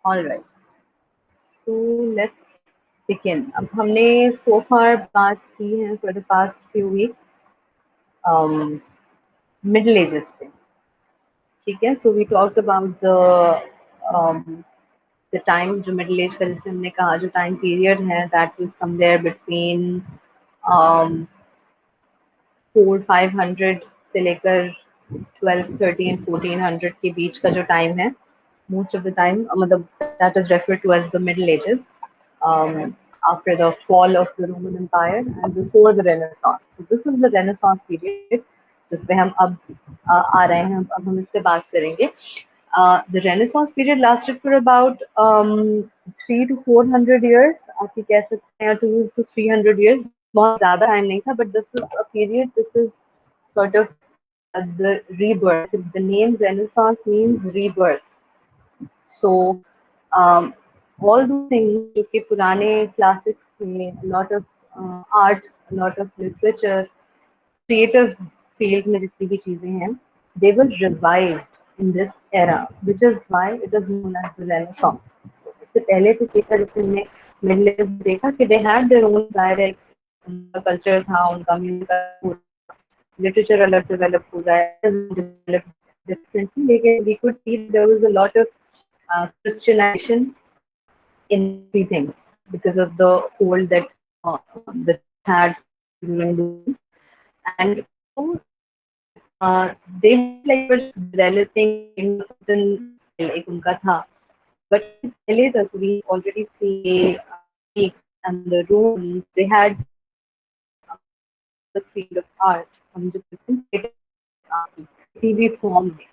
All right. So let's begin. अब हमने so far बात की है for the past few weeks middle ages पे, ठीक है. So we talked about um, the time जो middle age का जैसे हमने कहा जो time period है that was somewhere between um, 400-500 से लेकर 1200-1300-1400 के बीच का जो टाइम है, most of the time मतलब that is referred to as the Middle Ages, after the fall of the Roman Empire and before the Renaissance. So this is the Renaissance period जिसपे हम अब आ रहे हैं, अब हम इस पे बात करेंगे. The Renaissance period lasted for about 300 to 400 years. आप ये कह सकते हैं 200 to 300 years. बहुत ज़्यादा टाइम नहीं था, but this was a period. This is sort of the rebirth. The name Renaissance means rebirth. So um, all those things जो कि पुराने classics थे, a lot of art, a lot of literature, creative field में जितनी भी चीजें हैं, they were revived in this era, which is why it is known as the Renaissance. So, इससे पहले तो क्या था, जैसे हमने मिडल एज देखा कि they had their own direct, उनका कल्चर था, उनका म्यूजिक, लिटरेचर अलग डेवलप हो रहा है, डेवलप डिफरेंटली, लेकिन we could see there was a lot of Christianization in everything because of the hold that the had during the, and they like were developing in certain like उनका था, but पहले तक we already see Greeks and the Romans, they had the field of art, हम जो different art किसी भी form में,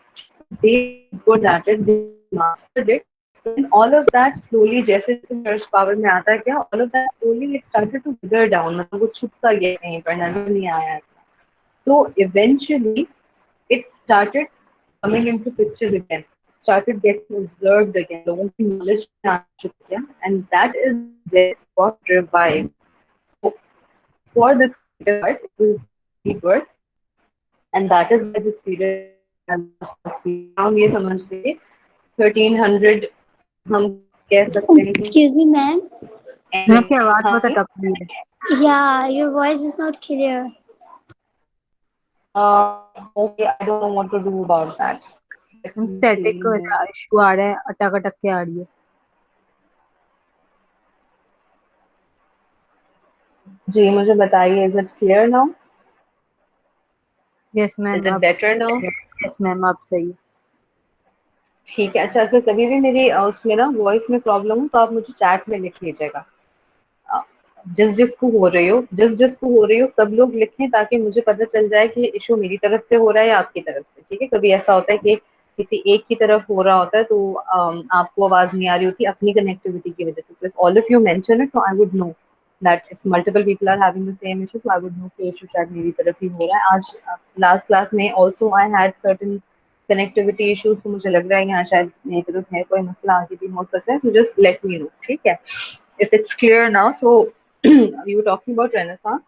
they good at it, they mastered it. And all of that slowly, जैसे जैसे church power में आता है क्या, all of that slowly it started to wither down, मतलब वो छुप सा गया कहीं पर, नजर नहीं आया. So eventually it started coming into picture again, started getting observed again, लोगों की knowledge में आना शुरू किया, and that is where it got revived. So for this part, it was rebirth, and that is why this period हम ये समझते 1300 हम कह सकते हैं कि Excuse me, ma'am. आपकी आवाज बहुत अटक रही है. Yeah, your voice is not clear. okay, I don't know what to do about that. Static issue आ रहा है, अटक अटक के आ रही है. जी मुझे बताइए, is it clear now? Yes ma'am. Is it better now? Yes ma'am, आप सही. ठीक है. अच्छा, अगर कभी भी मेरी उसमें ना वॉइस में प्रॉब्लम हो तो आप मुझे चैट में लिख लीजिएगा. जिस जिसको हो रही हो, सब लोग लिखें ताकि मुझे पता चल जाए कि इशू मेरी तरफ से हो रहा है या आपकी तरफ से. ठीक है, कभी ऐसा होता है कि किसी एक की तरफ हो रहा होता है तो आपको आवाज नहीं आ रही होती अपनी कनेक्टिविटी की वजह से. So if all of you mention it, so I would know that if multiple people are having the same issue, so I would know कि इशू शायद मेरी तरफ ही हो रहा है. आज लास्ट क्लास में also I had certain connectivity issues, तो मुझे लग रहा है यहाँ शायद मेरी तरफ है कोई मसला, आगे भी हो सकता है. तो just let me know. ठीक है, if it's clear now. So we were talking about Renaissance,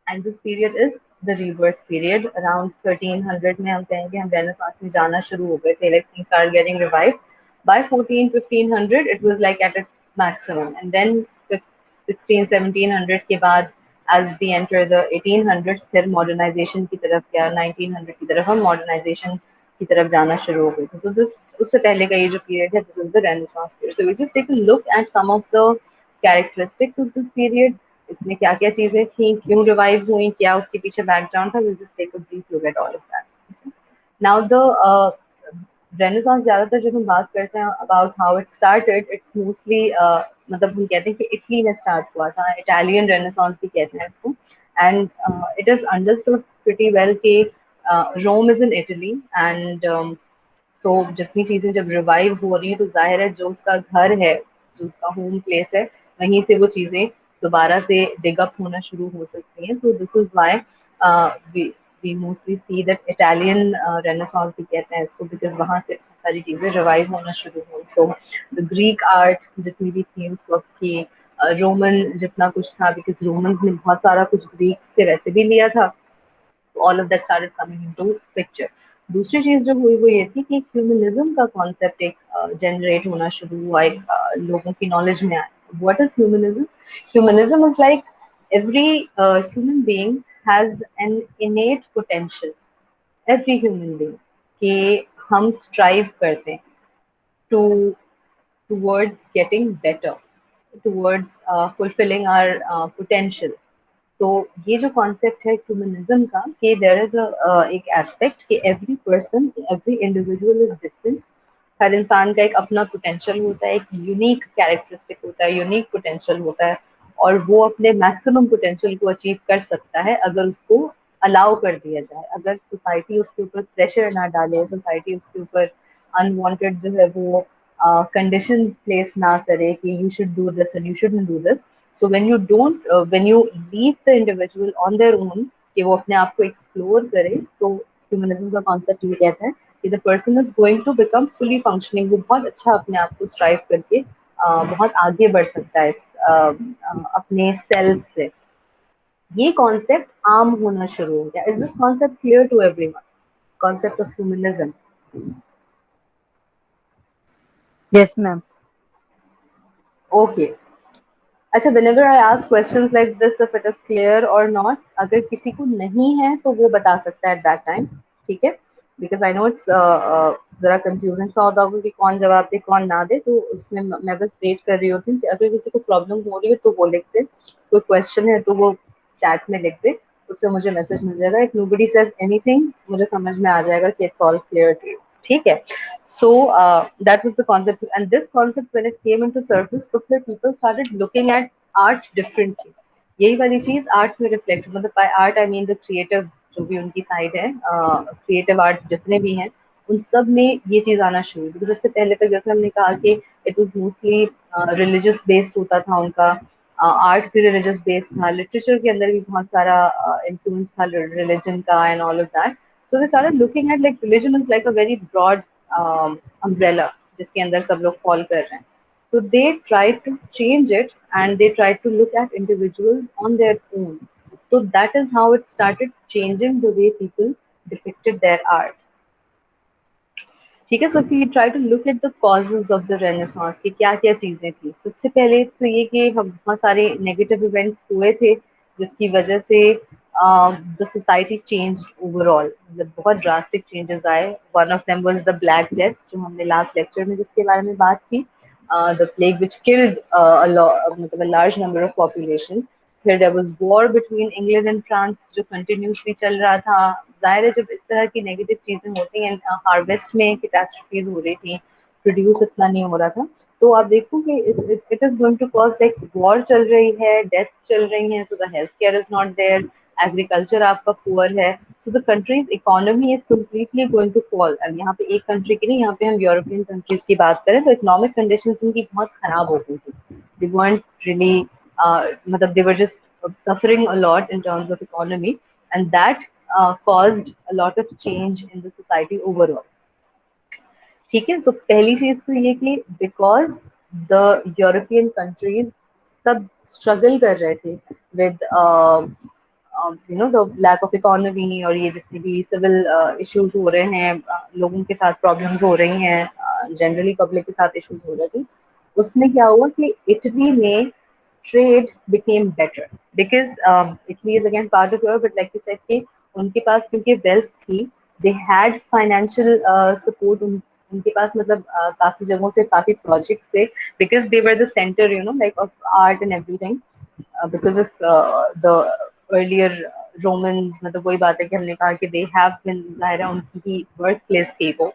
and this period is the rebirth period. Around 1300 में हम कहेंगे हम Renaissance में जाना शुरू हो गए थे, like things started getting revived. By 1400-1500 it was like at its maximum, and then 1600-1700 के बाद as we enter the 1800s, फिर modernization की तरफ गया, 1900 की तरफ हम modernization की तरफ जाना शुरू हो गए थे. So this उससे पहले का ये जो period है, this is the Renaissance period. So we just take a look at some of the characteristics of this period. इसमें क्या क्या चीजें थी, क्यों रिवाइव हुई, क्या उसके पीछे बैकग्राउंड था. We'll just take a brief look at all of that. Now the Renaissance, ज्यादातर जब हम बात करते हैं about how it started, it's mostly मतलब हम कहते हैं कि इटली में स्टार्ट हुआ था, इटालियन रेनेसांस भी कहते हैं इसको. And it is understood pretty well कि Rome is in Italy, and so जितनी चीजें जब रिवाइव हो रही हैं तो जाहिर है जो उसका घर है, जो उसका होम प्लेस है, वहीं से वो चीजें दोबारा से डिग अप होना शुरू हो सकती हैं. तो this is why we mostly see that Italian Renaissance भी कहते हैं इसको, because वहाँ से सारी चीजें रिवाइव होना शुरू हुई. So the Greek art जितनी भी थी उस वक्त की, रोमन जितना कुछ था, because रोमन्स ने बहुत सारा कुछ ग्रीक से वैसे भी लिया था, so all of that started coming into picture. दूसरी चीज जो हुई वो ये थी कि ह्यूमनिज्म का कॉन्सेप्ट एक जनरेट होना शुरू हुआ, एक लोगों की नॉलेज में आया. What is humanism? Humanism is like every human being has an innate potential. Every human being कि हम strive करते हैं to towards getting better, towards fulfilling our potential. तो ये जो कॉन्सेप्ट है ह्यूमनिज्म का कि देयर इज एक एस्पेक्ट कि every person, every individual is different. हर इंसान का एक अपना पोटेंशियल होता है, एक यूनिक कैरेक्टरिस्टिक होता है, यूनिक पोटेंशियल होता है, और वो अपने मैक्सिमम पोटेंशियल को अचीव कर सकता है अगर उसको अलाउ कर दिया जाए, अगर सोसाइटी उसके ऊपर प्रेशर ना डाले, सोसाइटी उसके ऊपर अनवांटेड जो है वो कंडीशंस प्लेस ना करे कि you should do this and you shouldn't do this. So when you leave the individual on their own कि वो अपने आप को एक्सप्लोर करे, तो ह्यूमनिज्म का कॉन्सेप्ट ये कहता है कि the person is going to become fully functioning. वो बहुत अच्छा अपने आप को स्ट्राइव करके बहुत आगे बढ़ सकता है अपने सेल्फ से. ये कॉन्सेप्ट आम होना शुरू हो गया. Is this concept clear to everyone? Concept of humanism. Yes, ma'am. Okay. अच्छा, whenever I ask questions like this, if it is clear or not, अगर किसी को नहीं है तो वो बता सकता है at that time, ठीक है? Because I know it's जरा confusing सा होता होगा कि कौन जवाब दे कौन ना दे, तो उसमें मैं बस वेट कर रही होती हूँ कि अगर किसी को प्रॉब्लम हो रही है तो वो लिख दे, कोई क्वेश्चन है तो वो चैट में लिख दे, उससे मुझे मैसेज मिल जाएगा. इफ nobody says anything, मुझे समझ में आ जाएगा कि it's all clear to you. ठीक है? So that was the concept, and this concept when it came into surface, so फिर people started looking at art differently. यही वाली चीज आर्ट में रिफ्लेक्ट, मतलब by art I mean the creative, जो भी उनकी साइड है, क्रिएटिव आर्ट्स जितने भी हैं, उन सब में ये चीज आना शुरू. बिकॉज इससे पहले तक जैसे हमने कहा कि it was mostly religious based होता था उनका, आर्ट भी रिलीजियस बेस्ड था, लिटरेचर के अंदर भी बहुत सारा इन्फ्लुएंस था रिलीजन का and all of that. So they started looking at like religion is like a very broad umbrella जिसके अंदर सब लोग fall कर रहे हैं. So they tried to change it and they tried to look at individuals on their own. So that is how it started changing the way people depicted their art. ठीक है. सो if we try to look at the causes of the Renaissance कि क्या क्या चीजें थी, सबसे पहले तो ये कि हम बहुत सारे नेगेटिव इवेंट्स हुए थे जिसकी वजह से द सोसाइटी चेंज्ड ओवरऑल, मतलब बहुत ड्रास्टिक चेंजेस आए. One of them was the black death, जो हमने लास्ट लेक्चर में जिसके बारे में बात की, द प्लेग विच किल्ड मतलब a large number of population. फिर there was war between England and France जो कंटिन्यूसली चल रहा था. जाहिर है जब इस तरह की नेगेटिव चीजें होती हैं, हार्वेस्ट में कैटास्ट्रफीज हो रही थी, प्रोड्यूस इतना नहीं हो रहा था, तो आप देखो कि it is going to cause like war चल रही है, डेथ्स चल रही हैं, so the health care is not there, agriculture आपका पुअर है, so the country's economy is completely going to fall. अब यहाँ पे एक कंट्री की नहीं, यहाँ पे हम यूरोपियन कंट्रीज की बात करें तो इकोनॉमिक कंडीशंस इनकी बहुत खराब हो गई थी. दे weren't really मतलब they were just suffering a lot in terms of economy, and that caused a lot of change in the society overall. ठीक है. तो पहली चीज तो ये कि बिकॉज द यूरोपियन कंट्रीज सब स्ट्रगल कर रहे थे with you know the lack of economy, और ये जितने भी सिविल इश्यूज हो रहे हैं, लोगों के साथ प्रॉब्लम्स हो रही हैं, जनरली पब्लिक के साथ इश्यूज हो रहे थे, उसमें क्या हुआ कि इटली में trade became better because Italy is again part of Europe, but like you said कि उनके पास क्योंकि wealth थी, they had financial support. उनके पास मतलब काफी जगहों से काफी projects थे because they were the center, you know, like of art and everything. Because of the earlier Romans, मतलब वही बात है कि हमने कहा कि they have been ज़ाहिर है उनकी ही birthplace थी वो.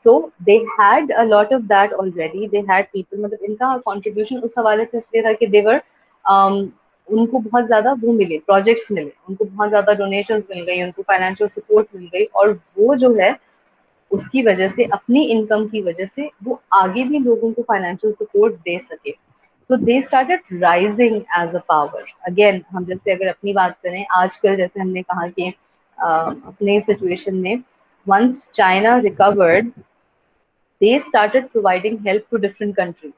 So they had a lot of that already. They had people, मतलब इनका contribution उस हवाले से इसलिए था कि they were उनको बहुत ज्यादा वो मिले, प्रोजेक्ट्स मिले, उनको बहुत ज्यादा डोनेशंस मिल गई, उनको फाइनेंशियल सपोर्ट मिल गई, और वो जो है उसकी वजह से, अपनी इनकम की वजह से वो आगे भी लोगों को फाइनेंशियल सपोर्ट दे सके. So they started rising as a power. Again हम जैसे अगर अपनी बात करें आजकल, जैसे हमने कहा कि अपने सिचुएशन में once China recovered, they started providing help to different countries.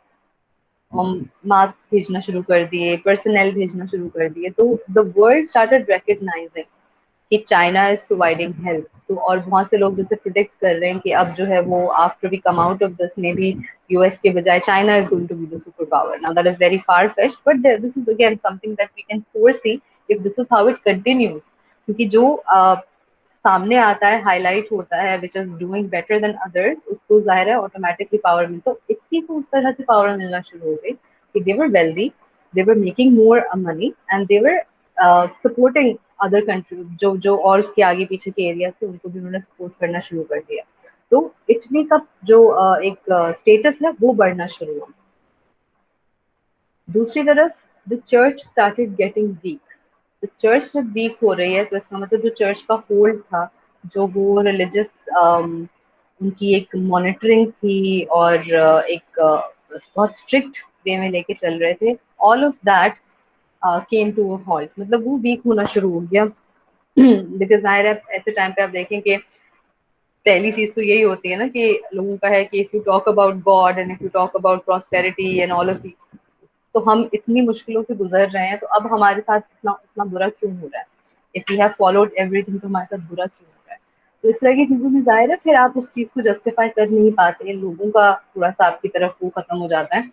Mask भेजना शुरू कर दिए, पर्सनल भेजना शुरू कर दिए, तो द वर्ल्ड स्टार्टेड रिकग्नाइजिंग कि चाइना इज प्रोवाइडिंग हेल्प. तो और बहुत से लोग जैसे प्रिडिक्ट कर रहे हैं कि अब जो है वो after we come out of this maybe US के बजाय China is going to be the super power. Now that is very far fetched but this is again something that we can foresee if this is how it continues. क्योंकि जो सामने आता है, highlight होता है, which is doing better than others, उसको जाहिर है ऑटोमेटिकली पावर मिलता. तो इसी को उस तरह से पावर मिलना शुरू हो गई कि they were wealthy, they were making more money and they were supporting other country. जो जो और उसके आगे पीछे के एरिया थे उनको भी उन्होंने सपोर्ट करना शुरू कर दिया. तो इटली का जो एक स्टेटस है वो बढ़ना शुरू हुआ. दूसरी तरफ the church started getting weak. तो चर्च जब वीक हो रही है तो इसका मतलब जो चर्च का होल्ड था, जो वो रिलीजियस उनकी एक मॉनिटरिंग थी और एक बहुत स्ट्रिक्ट वे में लेके चल रहे थे, all of that came to a halt. मतलब वो वीक होना शुरू हो गया. बिकॉज जाहिर है ऐसे टाइम पे आप देखें कि पहली चीज तो यही होती है ना कि लोगों का है कि if you talk about God and if you talk about prosperity and all of these, तो हम इतनी मुश्किलों से गुजर रहे हैं तो अब हमारे साथ इतना इतना बुरा क्यों हो रहा है. If we have followed everything तो हमारे साथ बुरा क्यों हो रहा है. तो इस तरह की चीजों में जाहिर है फिर आप उस चीज को जस्टिफाई कर नहीं पाते. लोगों का थोड़ा सा आपकी तरफ वो खत्म हो जाता है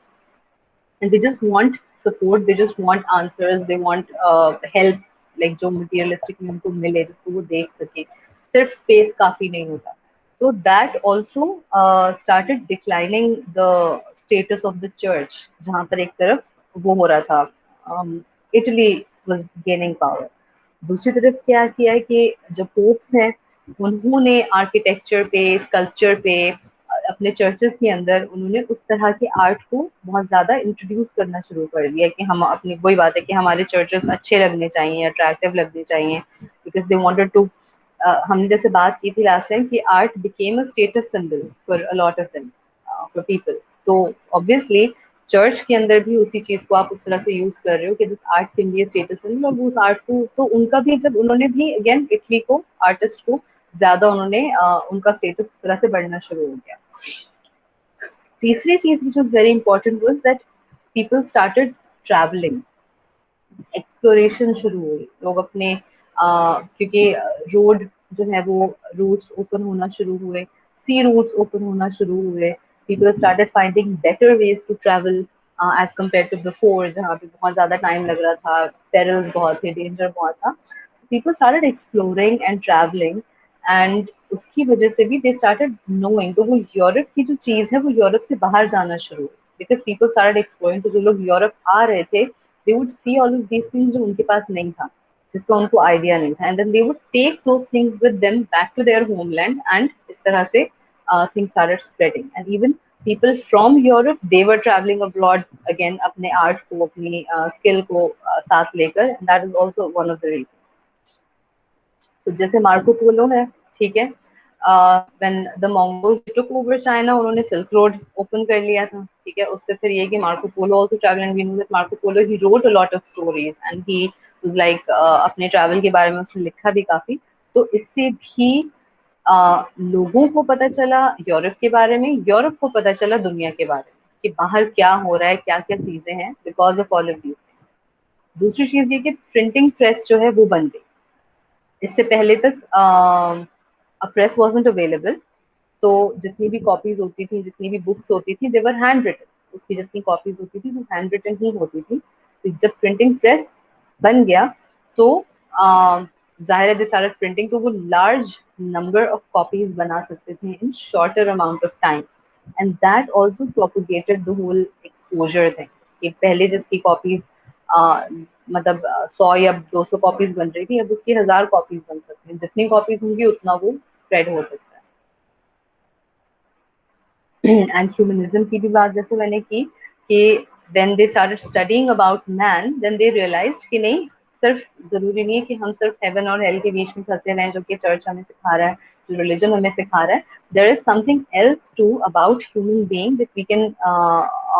and they just want support, they just want answers, they want help, like जो materialistic में उनको मिले जिसको वो देख सके. सिर्फ faith काफी नहीं होता. So that also started declining the status of the church, जहाँ पर एक तरफ वो हो रहा था, Italy was gaining power. दूसरी तरफ क्या किया है कि जो पोप्स हैं उन्होंने आर्किटेक्चर पे, स्कल्पचर पे, अपने चर्चेस के अंदर उन्होंने उस तरह के आर्ट को बहुत ज्यादा इंट्रोड्यूस करना शुरू कर दिया कि हम अपनी, वही बात है कि हमारे चर्चेस अच्छे लगने चाहिए, अट्रैक्टिव लगने चाहिए, बिकॉज दे वांटेड टू. हमने जैसे बात की थी लास्ट टाइम कि art became a status symbol for a lot of them, for people. तो ऑब्वियसली चर्च के अंदर भी उसी चीज को आप उस तरह से यूज कर रहे हो कि this art can be status symbol. और उस आर्ट को तो उनका भी, जब उन्होंने भी अगेन इटली को, आर्टिस्ट को ज्यादा उन्होंने उनका स्टेटस इस तरह से बढ़ना शुरू हो गया. तीसरी चीज which was very important was that people started traveling. Exploration शुरू हुई. लोग अपने क्योंकि रोड जो है वो रूट्स ओपन होना शुरू हुए, सी रूट्स ओपन होना शुरू हुए. People started finding better ways to travel as compare to before, जहाँ पे बहुत ज्यादा टाइम लग रहा था, पेरिल्स बहुत थे, डेंजर बहुत था. People started exploring and travelling and उसकी वजह से भी दे स्टार्टेड नोइंग. तो वो यूरोप की जो चीज है वो यूरोप से बाहर जाना शुरू हुई, बिकॉज पीपल स्टार्टेड एक्सप्लोरिंग. तो जो लोग यूरोप आ रहे थे they would see all of these things जो उनके पास नहीं था, जिसका उनको आइडिया नहीं था, and then they would take those things with them back to their homeland and इस तरह से things started spreading. And even people from Europe they were traveling abroad again अपने art को, अपनी skill को साथ लेकर, and that is also one of the reasons. तो जैसे मार्को पोलो है, ठीक है, when the Mongols took over China, उन्होंने सिल्क रोड ओपन कर लिया था, ठीक है. उससे फिर ये कि Marco Polo also traveled, and we know that Marco Polo he wrote a lot of stories and he was like अपने ट्रैवल के बारे में उसने लिखा भी काफी. तो इससे भी लोगों को पता चला यूरोप के बारे में, यूरोप को पता चला दुनिया के बारे में कि बाहर क्या हो रहा है, क्या क्या चीजें हैं, because of all of these. दूसरी चीज ये कि प्रिंटिंग प्रेस जो है वो बन गई. इससे पहले तक प्रेस wasn't अवेलेबल, तो जितनी भी कॉपीज होती थी, जितनी भी बुक्स होती थी, दे वर हैंड रिटन. उसकी जितनी कॉपीज होती थी वो हैंड रिटन ही होती थी. तो जब प्रिंटिंग प्रेस बन गया तो जाहिर है दे स्टार्टेड प्रिंटिंग, तो वो लार्ज नंबर ऑफ कॉपीज बना सकते थे in shorter amount of time. And that also propagated the whole exposure thing कि पहले जिसकी कॉपीज मतलब 100 या 200 कॉपीज बन रही थी, अब उसकी 1000 कॉपीज बन सकती हैं. जितनी कॉपीज होंगी उतना वो स्प्रेड हो सकता है. एंड ह्यूमनिज्म की भी बात जैसे मैंने की कि when they started studying about man, then they realized कि नहीं, सिर्फ जरूरी नहीं है कि हम सिर्फ हेवन और हेल के बीच में फंसे रहें, जो कि चर्च हमें सिखा रहा है, जो रिलीजन हमें सिखा रहा है. there is something else too about human being that we can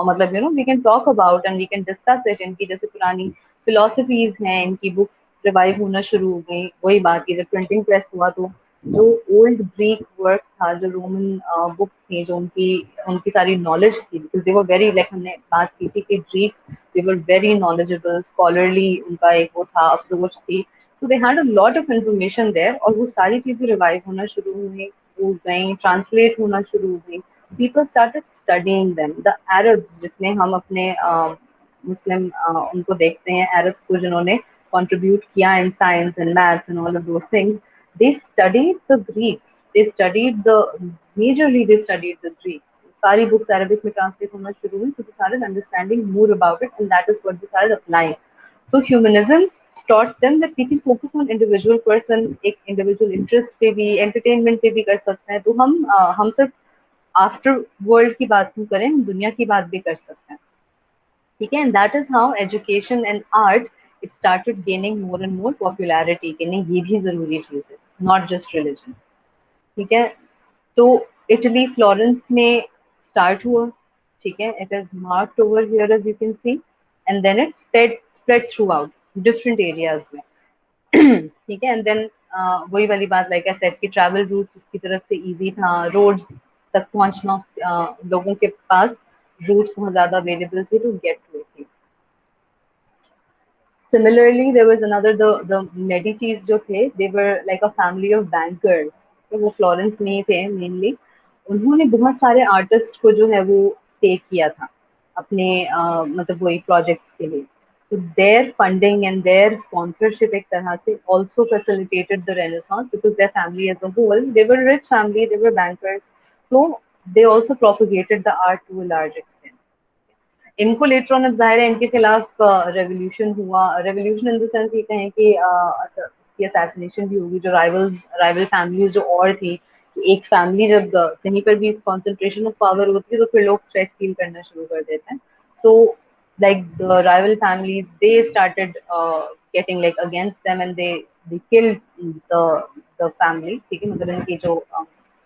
मतलब we can talk about and we can discuss it. इनकी जैसे पुरानी फिलोसफीज हैं, इनकी बुक्स रिवाइव होना शुरू हो गई. वही बात की जब प्रिंटिंग प्रेस हुआ तो जो ओल्ड ग्रीक वर्क था, जो रोमन बुक्स थी, जो उनकी उनकी सारी नॉलेज थी, because they were very, like हमने बात की थी कि Greeks they were very knowledgeable, scholarly उनका एक वो था, अप्रोच थी. So they had a lot of information there, और वो सारी चीजें रिवाइव होना शुरू हुई, वो गई ट्रांसलेट होना शुरू हुई. People started studying them. The Arabs, जितने हम अपने मुस्लिम उनको देखते हैं, Arabs को जिन्होंने contribute किया in science and maths and all of those things, they studied the Greeks. They studied the majorly they studied the Greeks. सारी books Arabic में translate होना शुरू हुई, so they started understanding more about it, and that is what they started applying. So humanism taught them that we can focus on individual person, एक individual interest पे भी, entertainment पे भी कर सकते हैं. तो हम सिर्फ आफ्टर वर्ल्ड की बात क्यों करें, हम दुनिया की बात भी कर सकते हैं. ठीक है. And that is how education and art it started gaining more and more popularity, कि नहीं ये भी जरूरी चीज है, नॉट जस्ट रिलीजन. ठीक है. तो इटली फ्लोरेंस में स्टार्ट हुआ. ठीक है. It is marked over here as you can see, and then it spread throughout different areas में. ठीक है. एंड देन वही वाली बात, लाइक आई सेड, कि ट्रैवल रूट उसकी तरफ से इजी था, रोड्स तक पहुंचना लोगों के पास रूट्स बहुत ज्यादा अवेलेबल थे to get to it. Similarly, there was another, the Medicis जो थे, they were like a family of bankers. तो वो फ्लोरेंस में ही थे मेनली. उन्होंने बहुत सारे आर्टिस्ट को जो है वो टेक किया था अपने मतलब वही प्रोजेक्ट्स के लिए. So their funding and their sponsorship एक तरह से also facilitated the Renaissance, because their family as a whole, they were a rich family, they were bankers, so they also propagated the art to a large extent. इनको later on, अब जाहिर है इनके खिलाफ revolution हुआ. Revolution in the sense ये कहें कि उसकी असैसिनेशन भी होगी. जो राइवल फैमिलीज जो और थी, कि एक फैमिली जब कहीं पर भी कॉन्सेंट्रेशन ऑफ पावर होती है तो फिर लोग थ्रेट फील करना शुरू कर देते हैं. सो like the rival families, they started getting like against them, and they killed the family. ठीक है. मतलब इनके जो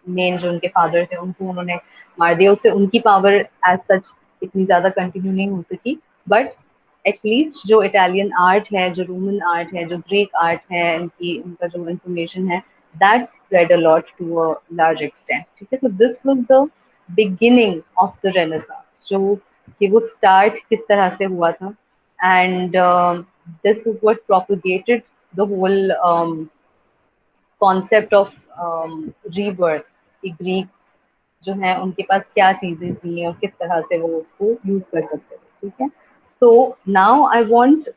मेन जो उनके फादर थे उनको उन्होंने मार दिया. उससे उनकी पावर एज सच इतनी ज्यादा कंटिन्यू नहीं हो सकी, बट एटलीस्ट जो इटालियन आर्ट है, जो रोमन आर्ट है, जो ग्रीक आर्ट है, इनकी उनका जो इंफॉर्मेशन है, that spread a lot to a large extent. ठीक है. So this was the beginning of the Renaissance, जो कि वो स्टार्ट किस तरह से हुआ था. And this is what propagated the whole concept of rebirth, कि ग्रीक जो है उनके पास क्या चीजें थी और किस तरह से वो उसको यूज कर सकते थे. ठीक है. So now I want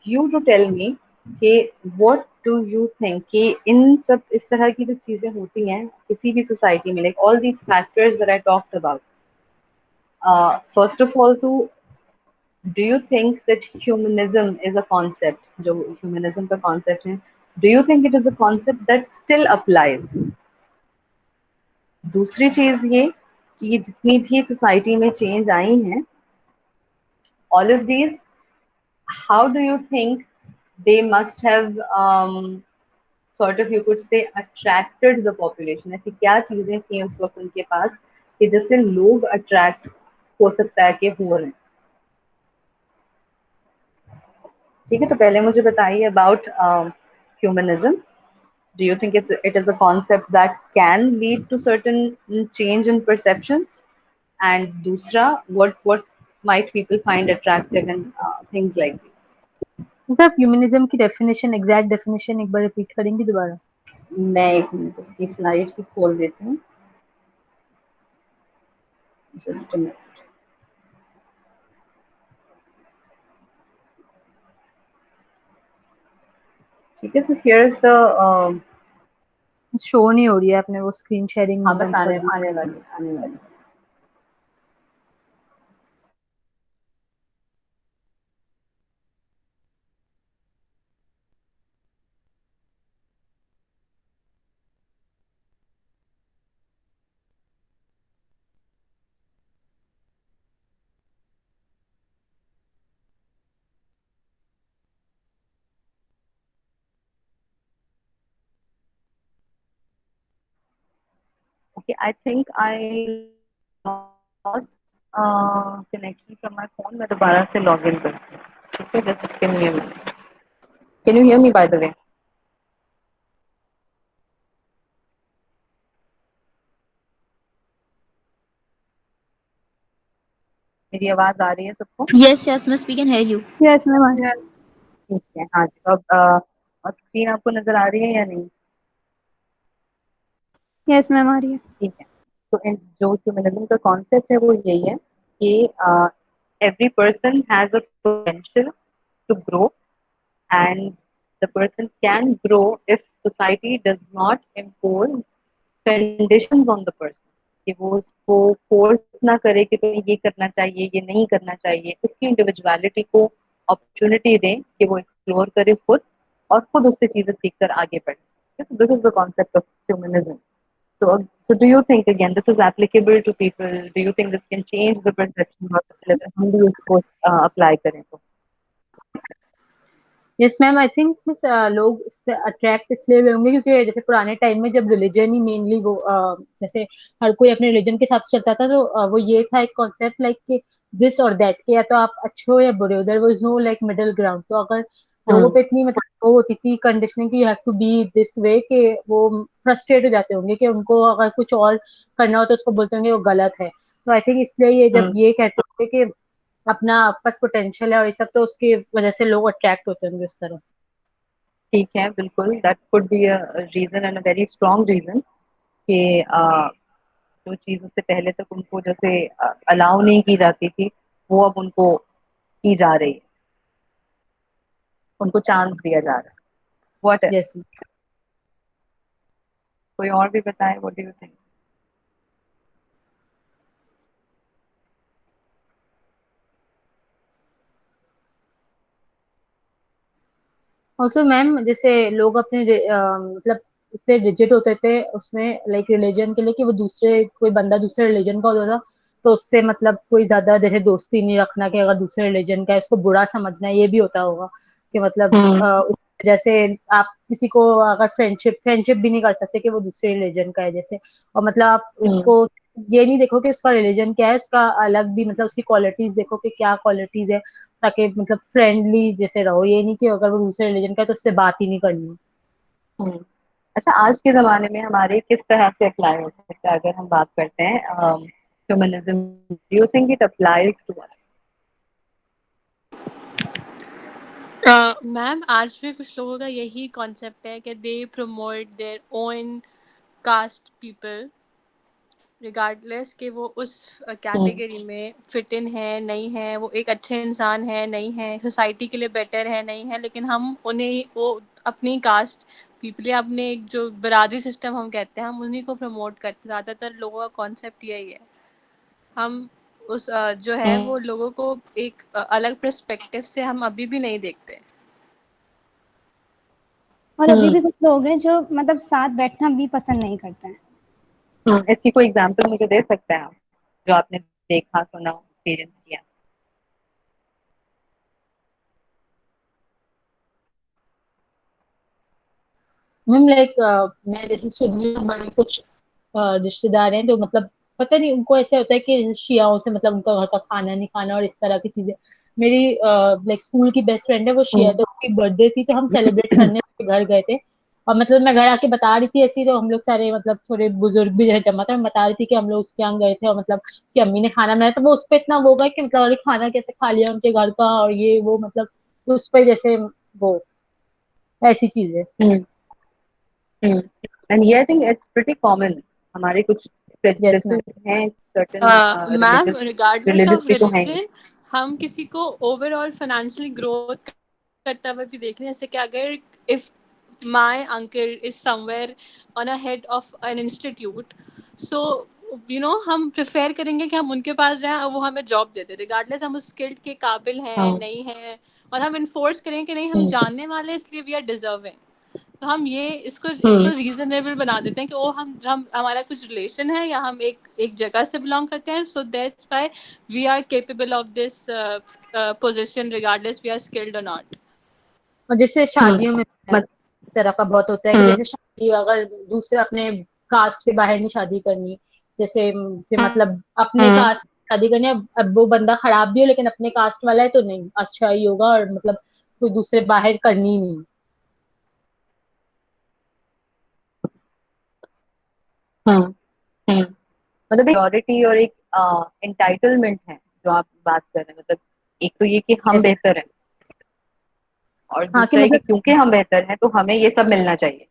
you to tell me कि व्हाट डू यू थिंक कि इन सब इस तरह की जो चीजें होती हैं किसी भी सोसाइटी में, like all these factors that I talked about, first of all, तो do you think that humanism is a concept, जो humanism का concept है, do you think it is a concept that still applies? दूसरी चीज ये कि जितनी भी सोसाइटी में चेंज आई हैं, all of these, how do you think they must have sort of, you could say, attracted the population? ऐसी क्या चीजें थी उस वक्त उनके पास कि जिससे लोग अट्रैक्ट हो सकता है कि हो रहे हैं. ठीक है. तो पहले मुझे बताइए about humanism. Do you think it is a concept that can lead to certain change in perceptions? And दूसरा, what might people find attractive in things like this? Sir humanism की डेफिनेशन, एग्जैक्ट डेफिनेशन एक बार repeat करेंगे दोबारा? मैं एक minute उसकी slide ही खोल देती हूँ. Just a minute. ठीक है. So here is the, show नहीं हो रही है, आपने वो स्क्रीन शेयरिंग हाँ बस बंद कर दी. आने वाली. Okay, I think I lost connection from my phone. मैं दोबारा से log in करती हूँ. ठीक है. Just give me a minute. Can you hear me, by the way? मेरी आवाज आ रही है सबको? Yes, yes, Miss, we can hear you. Yes ma'am. ठीक है. हाँ जी. तो अब और स्क्रीन आपको नजर आ रही है या नहीं? यस मैम आ रही है। ठीक है। तो जो ह्यूमनिज्म का कॉन्सेप्ट है वो यही है कि every person has a potential to grow, and the person can grow if society does not impose conditions on the person, कि वो उसको फोर्स ना करे कि तुम्हें ये करना चाहिए, ये नहीं करना चाहिए। उसकी इंडिविजुअलिटी को अपॉर्चुनिटी दें कि वो एक्सप्लोर करे खुद, और खुद उससे चीजें सीख कर आगे बढ़े। So this is the concept of humanism. So do you think again this is applicable to people? Do you think this can change the perception of the अगर हम भी उसको अप्लाई करें तो? Yes ma'am, I think miss लोग इससे attract इसलिए हुए होंगे क्योंकि जैसे पुराने टाइम में जब रिलीजन ही मेनली वो जैसे हर कोई अपने रिलीजन के हिसाब से चलता था, तो वो ये था एक कॉन्सेप्ट लाइक कि दिस और दैट, कि या तो आप अच्छे हो या बुरे हो, there was no like middle ground. तो अगर लोगों हम्म पे इतनी मतलब वो होती थी कंडीशनिंग कि you have to be this way, कि वो फ्रस्ट्रेट हो जाते होंगे कि उनको अगर कुछ और करना हो तो उसको बोलते होंगे वो गलत है। तो आई थिंक इसलिए ये जब हम्म ये कहते होंगे कि अपना आपके पास पोटेंशियल है और ये सब, तो उसकी वजह से लोग अट्रैक्ट होते होंगे उस तरफ। ठीक है, बिल्कुल that could be a reason and a very strong reason कि जो चीज उससे पहले तक उनको जैसे अलाउ नहीं की जाती थी, वो अब उनको की जा रही है, उनको चांस दिया जा रहा है। व्हाट है? यस। कोई और भी बताए, what do you think? Also ma'am, जैसे लोग अपने मतलब इतने रिजिड होते थे उसमें लाइक रिलीजन के लिए, कि वो दूसरे कोई बंदा दूसरे रिलीजन का होता था तो उससे मतलब कोई ज्यादा जैसे दोस्ती नहीं रखना, कि अगर दूसरे रिलीजन का है उसको बुरा समझना, ये भी होता होगा कि मतलब हम्म उस जैसे आप किसी को अगर फ्रेंडशिप फ्रेंडशिप भी नहीं कर सकते कि वो दूसरे रिलीजन का है जैसे। और मतलब आप हम्म उसको ये नहीं देखो कि उसका रिलीजन क्या है, उसका अलग भी मतलब उसकी क्वालिटीज देखो कि क्या क्वालिटीज है, ताकि मतलब फ्रेंडली जैसे रहो। ये नहीं कि अगर वो दूसरे रिलीजन का है तो उससे बात ही नहीं करनी। हम्म। अच्छा, आज के जमाने में हमारे किस तरह से अप्लाई हो सकता है, अगर हम बात करते हैं humanism, do you think it applies to us? Ma'am आज भी कुछ लोगों का यही कॉन्सेप्ट है कि they promote their own caste people, regardless कि वो उस हम्म कैटेगरी में फिट इन है नहीं है, वो एक अच्छे इंसान है नहीं है, सोसाइटी के लिए बेटर है नहीं है, लेकिन हम उन्हें वो अपनी कास्ट पीपल या अपने एक जो बरादरी सिस्टम हम कहते हैं हम उन्हीं को प्रमोट करते। ज़्यादातर लोगों का कॉन्सेप्ट यही है। हम उस जो है हम्म वो लोगों को एक अलग पर्सपेक्टिव से हम अभी भी नहीं देखते। और अभी हम्म भी कुछ लोग हैं जो मतलब साथ बैठना भी पसंद नहीं करते हैं। इसकी कोई एग्जांपल मुझे दे सकते हैं आप, जो आपने देखा, सुना, एक्सपीरियंस किया? मैम लाइक मैं जैसे सुनी हूँ, हमारे कुछ रिश्तेदार हैं तो मतलब पता नहीं उनको ऐसे होता है कि शियाओं से मतलब उनका घर का खाना नहीं खाना और इस तरह की चीजें। मेरी लाइक स्कूल की बेस्ट फ्रेंड है, वो शिया, हम्म तो उसकी बर्थडे थी तो हम सेलिब्रेट करने उसके घर गए थे। और मतलब मैं घर आके बता रही थी ऐसी, तो हम लोग सारे मतलब थोड़े बुजुर्ग भी रहे जमा था, मैं बता रही थी कि हम लोग उसके यहाँ गए थे और मतलब उसकी अम्मी ने खाना बनाया, तो वो उस पर इतना वो गया कि मतलब अरे खाना कैसे खा लिया उनके घर का और ये वो मतलब उस पर जैसे वो ऐसी चीजें। हम्म हम्म। एंड ये I think it's pretty common, हमारे कुछ यस मैम। प्रेजुडिसेस हैं certain ma'am religious, regardless religious of भी तो हैं ही। रिलीजन हम किसी को ओवरऑल फाइनेंशियली ग्रोथ करता हुआ भी देख रहे हैं। जैसे कि अगर if my uncle is somewhere on a head of an institute, so हम प्रेफर करेंगे कि हम उनके पास जाएं और वो हमें जॉब दे दे, रिगार्डलेस हम उस स्किल्ड के काबिल हैं हाँ नहीं हैं। और हम इन्फोर्स करें कि नहीं हम हम्म जानने वाले हैं इसलिए वी आर डिजर्विंग। तो हम ये इसको इसको हम्म रीजनेबल बना देते हैं कि ओ हम हमारा कुछ रिलेशन है या हम एक एक जगह से बिलोंग करते हैं, so that's why we are capable of this position regardless we are skilled और नॉट। और जैसे हम्म शादियों में इस मत तरह का बहुत होता है कि हम्म जैसे शादी अगर दूसरे अपने कास्ट के बाहर नहीं शादी करनी, जैसे कि मतलब अपने हम्म कास्ट शादी करनी है, अब वो बंदा खराब भी हो लेकिन अपने कास्ट वाला है तो नहीं अच्छा ही होगा, और मतलब कोई दूसरे बाहर करनी ही नहीं। हम्म हम्म। मतलब प्योरिटी और एक एंटाइटलमेंट है जो आप बात कर रहे हैं, मतलब एक तो ये कि हम यस। बेहतर हैं। और हाँ कि दूसरा है कि मतलब क्योंकि हम बेहतर हैं तो हमें ये सब मिलना चाहिए।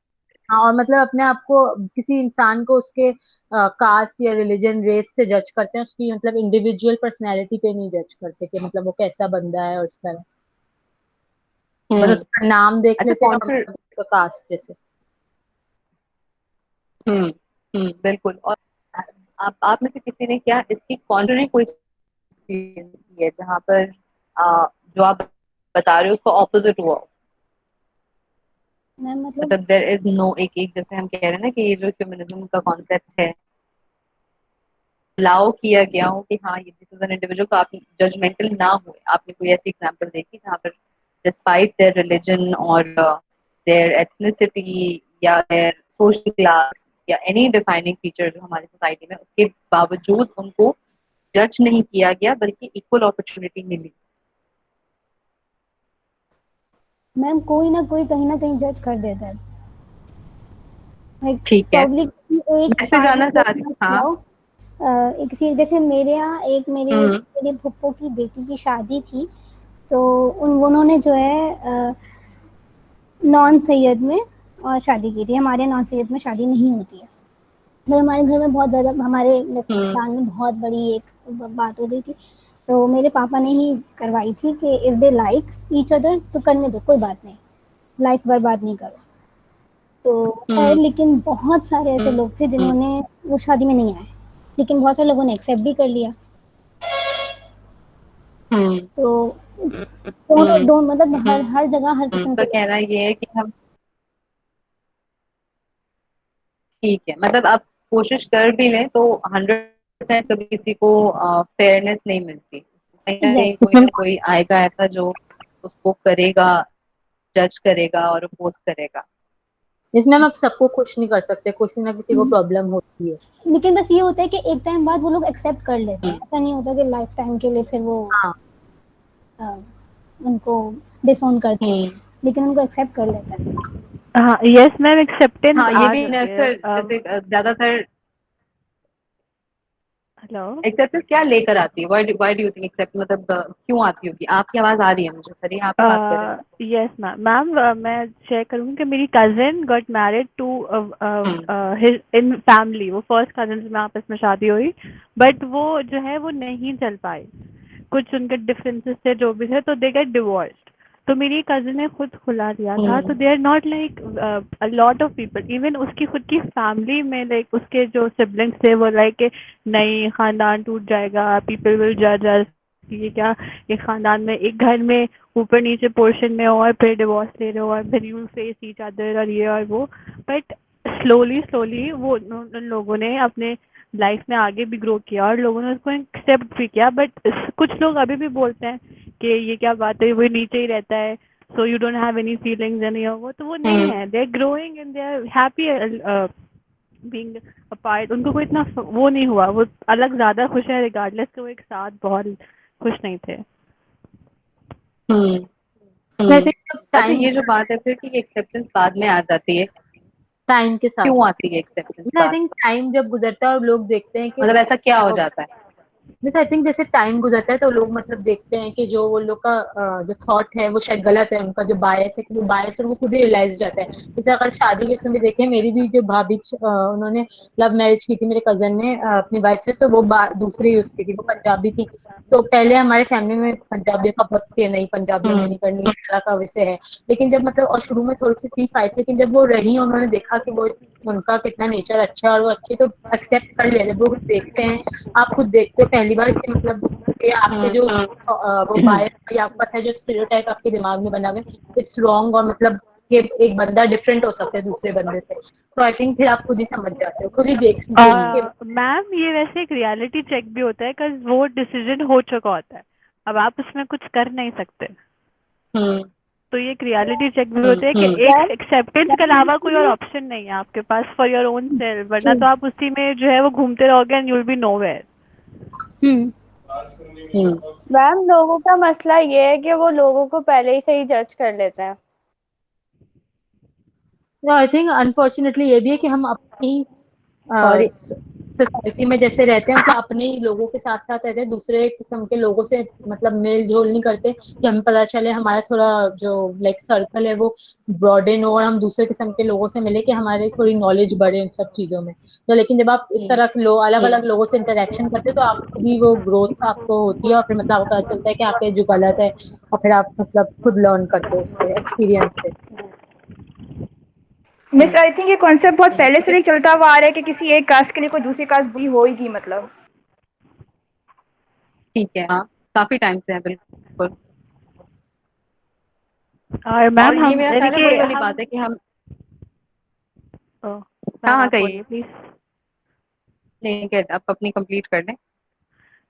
हाँ, और मतलब अपने आप को किसी इंसान को उसके कास्ट या रिलीजन रेस से जज करते हैं, उसकी मतलब इंडिविजुअल पर्सनैलिटी पे नहीं जज करते कि मतलब वो कैसा बंदा है और इस तरह, बस हम्म। उसका नाम देख अच्छा लेते हैं और कॉन्ट्र मतलब उसका कास्ट जैसे। हम्म। बिल्कुल। और आप में से किसी ने क्या इसकी कॉन्ट्ररी कोई चीज की है जहाँ पर जो आप बता रहे हो उसका ऑपोजिट हुआ हो? मैम मतलब मतलब देयर इज नो एक एक जैसे हम कह रहे हैं ना कि ये जो ह्यूमनिज्म का कॉन्सेप्ट है अलाउ किया गया हो कि हाँ ये दिस इज एन इंडिविजुअल, तो आप जजमेंटल ना हुए। आपने कोई ऐसी एग्जांपल देखी जहाँ पर डिस्पाइट देयर रिलीजन और देयर एथनिसिटी या देयर सोशल क्लास या एनी डिफाइनिंग फीचर जो हमारी सोसाइटी में, उसके बावजूद उनको जज नहीं किया गया बल्कि इक्वल अपॉर्चुनिटी मिली? मैम कोई ना कहीं जज कर देता है, लाइक ठीक है, प्रॉब्ली एक मैं इस पे पार्ट जानना में चाह रही हूँ। हाँ। जाओ। एक किसी जैसे मेरे यहाँ एक हम्म। मेरे फुप्पो की बेटी की शादी थी, तो उन्होंने जो है नॉन सैयद में और शादी की थी। हमारे नॉन सैयद में शादी नहीं होती है, तो हमारे घर में बहुत ज़्यादा, हमारे हम्म। खानदान में बहुत बड़ी एक बात हो गई थी। तो मेरे पापा ने ही करवाई थी कि if they like each other तो करने दो, कोई बात नहीं, लाइफ बर्बाद नहीं करो। तो खैर, हम्म। लेकिन बहुत सारे ऐसे हम्म। लोग थे हम्म। जिन्होंने, वो शादी में नहीं आए, लेकिन बहुत सारे लोगों ने एक्सेप्ट भी कर लिया। हम्म। तो दोनों हम्म। दो मतलब हर हम्म। हर जगह हर किस्म तो के लोग। कहना ये है कि हम ठीक है, मतलब आप कोशिश कर भी लें तो 100% कभी किसी को फेयरनेस नहीं मिलती। कहीं ना कहीं कोई इसमें ना कोई आएगा ऐसा जो उसको करेगा, जज करेगा और अपोज करेगा। इसमें हम अब सबको खुश नहीं कर सकते, किसी ना किसी को प्रॉब्लम होती है। लेकिन बस ये होता है कि एक टाइम बाद वो लोग एक्सेप्ट कर लेते हैं, हम्म। ऐसा नहीं होता कि लाइफ टाइम के लिए फिर वो हाँ। अ, उनको डिसोन करते हैं, हम्म। लेकिन उनको एक्सेप्ट कर लेते हैं। हाँ यस मैम, एक्सेप्टेंस हाँ ये आ भी जाती है। नेचर जैसे ज्यादातर हेलो। एक्सेप्टेंस क्या लेकर आती है? Why do you think accept मतलब क्यों आती होगी? आपकी आवाज आ रही है मुझे, सर यहाँ पे बात कर रहे हैं। यस मैम मैम, मैं शेयर करूँगी कि मेरी cousin got married to hmm. In family, वो फर्स्ट कजिन में आपस में शादी हुई, बट वो जो है वो नहीं चल पाए, कुछ उनके डिफरेंसेस थे जो भी थे, तो दे गेट डिवोर्स्ड। तो मेरी कजिन ने खुद खुला दिया था, तो hmm. They are not like a lot of people, even उसकी खुद की फैमिली में, लाइक उसके जो सिबलिंग्स थे वो लाइक नहीं, खानदान टूट जाएगा, पीपल विल जज अस, ये क्या, ये खानदान में एक घर में ऊपर नीचे पोर्शन में और फिर डिवोर्स ले रहे हो और फिर यू फेस ईच अदर और ये और वो। बट स्लोली स्लोली वो उन लोगों ने अपने लाइफ में आगे भी ग्रो किया और लोगों ने उसको एक्सेप्ट भी किया। बट कुछ लोग अभी भी बोलते हैं कि ये क्या बात है, वो नीचे ही रहता है, so you don't have any feelings and ये वो, तो वो नहीं हम्म। है, they are growing and they are happy being apart. उनको कोई इतना वो नहीं हुआ, वो अलग ज्यादा खुश है रिगार्डलेस कि वो एक साथ बहुत खुश नहीं थे। हम्म। आई हम्म। थिंक अच्छा टाइम ये जो बात है फिर कि एक्सेप्टेंस बाद में आ जाती है, टाइम के साथ, क्यों आती है एक्सेप्टेंस आई बाद थिंक में? टाइम जब गुजरता है और लोग देखते हैं कि मतलब ऐसा क्या हो जाता है? जैसे आई थिंक जैसे टाइम गुजरता है तो लोग मतलब देखते हैं कि जो वो लोग का जो थॉट है वो शायद गलत है, उनका जो बायस है कि वो बायस है, वो खुद ही रियलाइज हो जाता है। जैसे अगर शादी के समय देखें, मेरी भी जो भाभी उन्होंने लव मैरिज की थी मेरे कजन ने अपनी वाइफ से, तो वो दूसरी उसकी थी, वो पंजाबी थी। तो पहले हमारे फैमिली में पंजाबियों का बहुत थे, नहीं पंजाबियों में हम्म। नहीं करनी, इस तरह का विषय है। लेकिन जब मतलब और शुरू में थोड़ी सी फीस आई थी, लेकिन जब वो रही उन्होंने देखा कि वो उनका कितना नेचर अच्छा है और वो अच्छी, तो एक्सेप्ट कर लिया। जब वो देखते हैं, आप खुद देखते हो पहली बार कि मतलब कि आपके जो वो बायस या आपके पास है जो स्टीरियोटाइप आपके दिमाग में बना हुआ है, इट्स रॉन्ग, और मतलब कि एक बंदा डिफरेंट हो सकता है दूसरे बंदे से। तो आई थिंक फिर आप खुद ही समझ जाते हो, खुद ही देख के। मैम ये वैसे एक रियलिटी चेक भी होता है, बिकॉज वो डिसीजन हो चुका होता है, अब आप उसमें कुछ कर नहीं सकते। हम्म। तो ये एक रियलिटी चेक भी हम्म। होता है कि हम्म। एक एक्सेप्टेंस के अलावा कोई और ऑप्शन नहीं है आपके पास फॉर योर ओन सेल्फ, वरना तो आप उसी में जो है वो घूमते रहोगे and you will be nowhere. Hmm. Hmm. Ma'am लोगों का मसला ये है कि वो लोगों को पहले ही से ही जज कर लेते हैं। आई थिंक अनफॉर्चुनेटली ये भी है कि हम अपनी और सोसाइटी में जैसे रहते हैं, मतलब अपने ही लोगों के साथ साथ रहते हैं, दूसरे किस्म के लोगों से मतलब मेल जोल नहीं करते कि हमें पता चले हमारा थोड़ा जो लाइक सर्कल है वो ब्रॉडेन हो और हम दूसरे किस्म के लोगों से मिले कि हमारी थोड़ी नॉलेज बढ़े उन सब चीजों में। तो लेकिन जब आप इस तरह के लोग अलग अलग लोगों से इंटरेक्शन करते हैं तो आपको भी वो ग्रोथ आपको होती है और फिर मतलब आपको पता चलता है कि आपके जो गलत है और फिर आप मतलब खुद लर्न करते हो उससे एक्सपीरियंस से। मिस आई थिंक ये कॉन्सेप्ट बहुत पहले से नहीं चलता हुआ आ रहा है कि किसी एक कास्ट के लिए कोई दूसरी कास्ट बुरी होएगी मतलब। ठीक है, हाँ काफी टाइम से है बिल्कुल। और और मैम ये हम मेरा यानी ख्याल है कि वही वाली हम बात है कि हम, हाँ मैम हाँ आप कहिए, बोलिए प्लीज। नहीं कह आप अपनी कंप्लीट कर लें।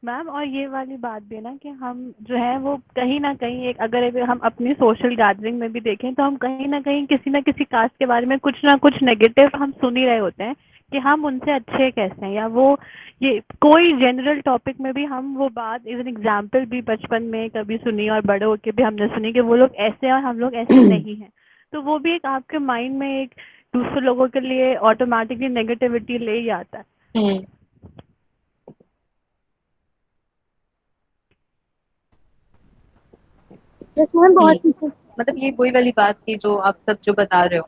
मैम और ये वाली बात भी है ना कि हम जो है वो कहीं ना कहीं एक अगर हम अपनी सोशल गैदरिंग में भी देखें तो हम कहीं ना किसी कास्ट के बारे में कुछ ना कुछ नेगेटिव हम सुन ही रहे होते हैं कि हम उनसे अच्छे कैसे हैं, या वो ये कोई जनरल टॉपिक में भी हम वो बात एज एन एग्जाम्पल भी बचपन में कभी सुनी और बड़े होके भी हमने सुनी कि वो लोग ऐसे हैं और हम लोग ऐसे नहीं हैं। तो वो भी एक आपके माइंड में एक दूसरे लोगों के लिए ऑटोमेटिकली नेगेटिविटी ले ही आता है। हम्म। जिसमें बहुत ठीक, सी मतलब ये वही वाली बात की जो आप सब जो बता रहे हो।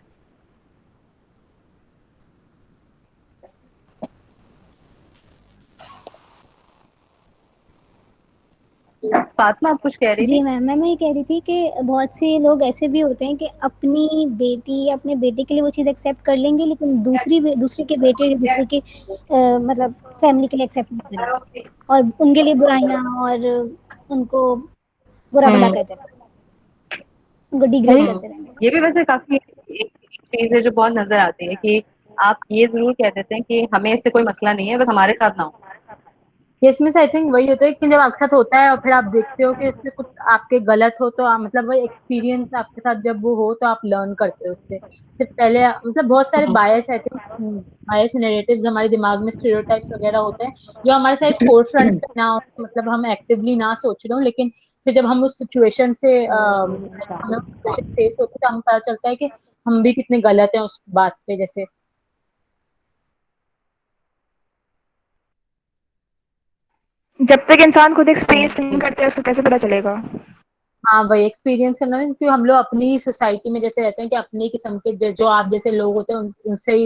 फातिमा आप कुछ कह रही जी थी? मैम, मैं ये कह रही थी कि बहुत से लोग ऐसे भी होते हैं कि अपनी बेटी या अपने बेटे के लिए वो चीज़ एक्सेप्ट कर लेंगे, लेकिन दूसरे के बेटे या दूसरे के मतलब फैमिली के लिए एक्सेप्ट नहीं करेंगे और उनके लिए बुराइयाँ और उनको बुरा भला हम्म। कहते रहेंगे, उनको डिग्रेड हम्म। करते रहेंगे। ये भी वैसे काफी एक चीज है जो बहुत नजर आती है कि आप ये जरूर कह देते हैं कि हमें इससे कोई मसला नहीं है, बस हमारे साथ ना हो। ये इसमें से आई थिंक वही होता है कि जब अक्सर होता है और फिर आप देखते हो कि उससे कुछ आपके गलत हो तो मतलब वही एक्सपीरियंस आपके साथ जब वो हो तो आप लर्न करते हो उससे। फिर पहले मतलब बहुत सारे हम्म। बायस आई थिंक बायस नैरेटिव्स हमारे दिमाग में स्टीरियोटाइप्स वगैरह होते हैं जो हमारे साथ फोर फ्रंट पे ना हो, मतलब हम एक्टिवली ना सोच रहे हो, लेकिन फिर जब हम उस सिचुएशन से हमें उस सिचुएशन फेस होती है तो हमें पता चलता है कि हम भी कितने गलत हैं उस बात पे जैसे। जब तक इंसान खुद एक्सपीरियंस नहीं करता है उसको कैसे पता चलेगा। हाँ वही एक्सपीरियंस करना है क्योंकि हम लोग अपनी सोसाइटी में जैसे रहते हैं कि अपने किस्म के जो आप जैसे लोग होते हैं उनसे ही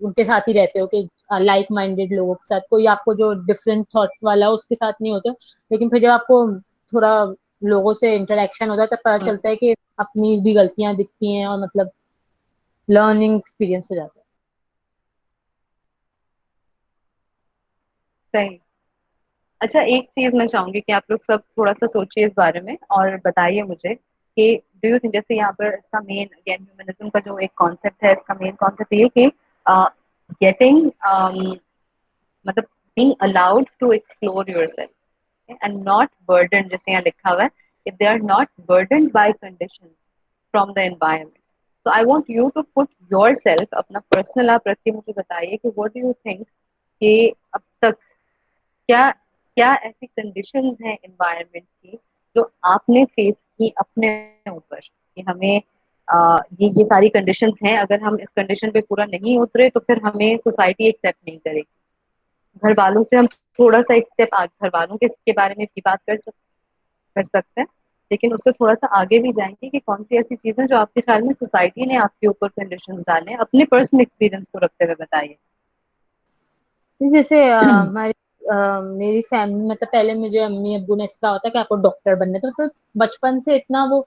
उनके साथ ही रहते हो कि लाइक माइंडेड लोगों के साथ, कोई आपको जो डिफरेंट थॉट वाला है उसके साथ नहीं होते हो। लेकिन फिर जब आपको थोड़ा लोगों से इंटरेक्शन होता है तब पता चलता है कि अपनी भी गलतियां दिखती हैं और मतलब लर्निंग एक्सपीरियंस हो जाता सही। अच्छा, एक चीज मैं चाहूंगी कि आप लोग सब थोड़ा सा सोचिए इस बारे में और बताइए मुझे कि डू यू थिंक, जैसे यहाँ पर इसका मेन अगेन ह्यूमनिज्म का जो एक कॉन्सेप्ट है, इसका मेन कॉन्सेप्ट ये कि गेटिंग मतलब being allowed to explore yourself and not burdened, जैसे यहाँ लिखा हुआ है, if they are not burdened by conditions from the environment. So I want you to put yourself, अपना पर्सनल आप रख के मुझे बताइए कि what do you think कि अब तक क्या क्या ऐसी कंडीशंस हैं एनवायरनमेंट की जो आपने फेस की अपने ऊपर कि हमें ये सारी कंडीशंस हैं, अगर हम इस कंडीशन पे पूरा नहीं उतरे तो फिर हमें सोसाइटी एक्सेप्ट नहीं करेगी। घर वालों से हम थोड़ा सा एक स्टेप आगे, घर वालों के बारे में भी बात कर सकते हैं, लेकिन उससे थोड़ा सा आगे भी जाएंगे कि कौन सी ऐसी चीजें जो आपके ख्याल में सोसाइटी ने आपके ऊपर कंडीशंस डाले हैं, अपने पर्सनल एक्सपीरियंस को रखते हुए बताइए। है। जैसे हमारी मेरी फैमिली मतलब पहले मुझे अम्मी अब्बू ने ऐसा होता कि आपको डॉक्टर बनना है तो बचपन से इतना वो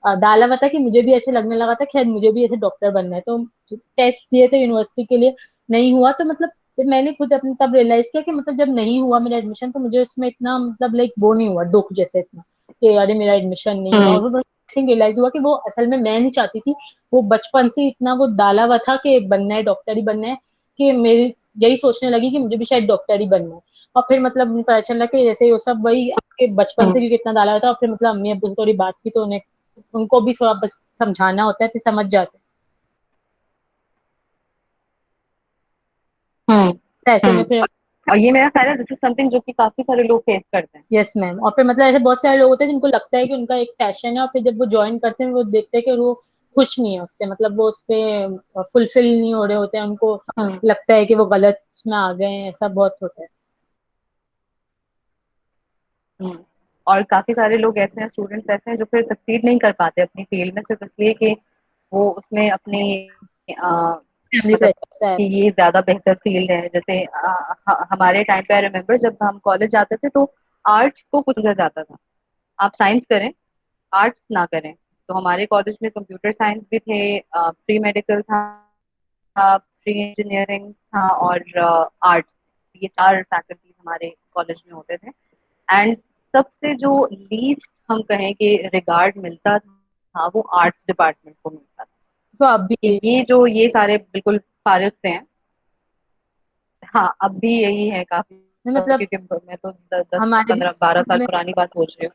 डाला हुआ था कि मुझे भी ऐसे लगने लगा था कि शायद मुझे भी ऐसे डॉक्टर बनना है। तो टेस्ट दिए थे यूनिवर्सिटी के लिए, नहीं हुआ तो मतलब जब मैंने खुद अपने तब रियलाइज किया कि मतलब जब नहीं हुआ मेरा एडमिशन तो मुझे उसमें इतना मतलब लाइक वो नहीं हुआ दुख जैसे इतना कि अरे मेरा एडमिशन नहीं हुआ। और फिर रियलाइज हुआ कि वो असल में मैं नहीं चाहती थी, वो बचपन से इतना वो डाला हुआ था कि बनना है डॉक्टर ही बनना है कि मेरी यही सोचने लगी कि मुझे भी शायद डॉक्टर ही बनना है। और फिर मतलब मुझे पता चला कि जैसे वो सब वही आपके बचपन से कितना डाला होता है और फिर मतलब अम्मी अब्बू से थोड़ी बात की तो उन्हें उनको भी थोड़ा बस समझाना होता है फिर समझ जाते हैं। हम्म। तो ऐसे में फिर और ये मेरा ख्याल है दिस इज समथिंग जो कि काफी सारे लोग फेस करते हैं। Yes ma'am. और फिर मतलब ऐसे बहुत सारे लोग होते हैं जिनको लगता है कि उनका एक पैशन है और फिर जब वो ज्वाइन करते हैं वो देखते हैं कि वो खुश नहीं है उससे, मतलब वो उसपे फुलफिल नहीं हो रहे होते हैं, उनको लगता है कि वो गलत में आ गए हैं, ऐसा बहुत होता है। और काफी सारे लोग ऐसे हैं, स्टूडेंट्स ऐसे हैं जो फिर सक्सीड नहीं कर पाते अपनी फील्ड में, सिर्फ इसलिए कि वो उसमें अपनी फैमिली मतलब प्रेशर है। कि ये ज्यादा बेहतर फील्ड है। जैसे हमारे टाइम पे आई रिमेम्बर जब हम कॉलेज जाते थे तो आर्ट्स को कुछ समझा जाता था, आप साइंस करें आर्ट्स ना करें। तो हमारे कॉलेज में कंप्यूटर साइंस भी थे, प्री मेडिकल था, प्री इंजीनियरिंग था और आर्ट्स, ये 4 फैकल्टीज हमारे कॉलेज में होते थे। एंड सबसे जो लीस्ट हम कहें कि रिगार्ड मिलता था वो आर्ट्स डिपार्टमेंट को मिलता था। तो अब भी कि ये जो ये सारे बिल्कुल फारिग से हैं। हाँ अब भी यही है काफी, मतलब क्योंकि मैं तो 10 हमारे भी 15 12 स्कूल साल में, पुरानी बात सोच रही हूँ।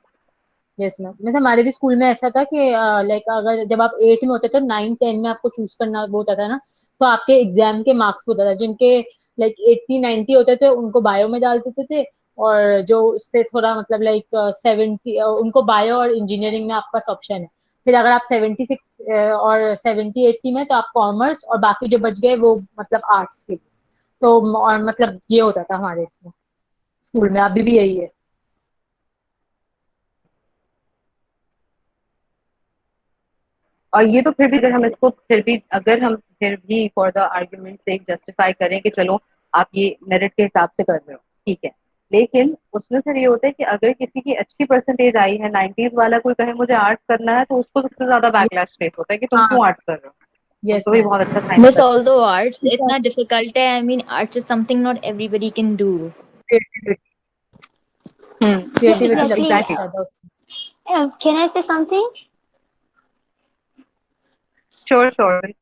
यस मैम, मतलब हमारे भी स्कूल में ऐसा था कि लाइक अगर जब आप 8 में होते थे, 9 10 में आपको चूज करना वो होता था ना, तो आपके एग्जाम के मार्क्स होता था, जिनके लाइक 80 90 होते थे उनको बायो में डाल देते थे, और जो उससे थोड़ा मतलब लाइक 70 उनको बायो और इंजीनियरिंग में आपका पास ऑप्शन है। फिर अगर आप 76 और 70 80 में, तो आप कॉमर्स, और बाकी जो बच गए वो मतलब आर्ट्स के। तो और मतलब ये होता था हमारे इसमें स्कूल में, अभी भी यही है। और ये तो फिर भी अगर हम इसको फिर भी अगर हम फिर भी फॉर द आर्ग्यूमेंट से जस्टिफाई करें कि चलो आप ये मेरिट के हिसाब से कर रहे हो, ठीक है, लेकिन उसमें फिर ये होता है कि अगर किसी की अच्छी परसेंटेज आई है, 90s वाला कोई कहे मुझे आर्ट्स करना है, तो उसको सबसे ज्यादा बैकलैश फेस होता है कि तुम हाँ, क्यों आर्ट्स कर रहे हो, यस उनको भी मैम। बहुत अच्छा साइन But होता है। although arts इतना difficult है, I mean arts is something not everybody can do. Creativity, Yeah, creativity लगती है exactly. ज्यादा। Can I say something? Sure sure.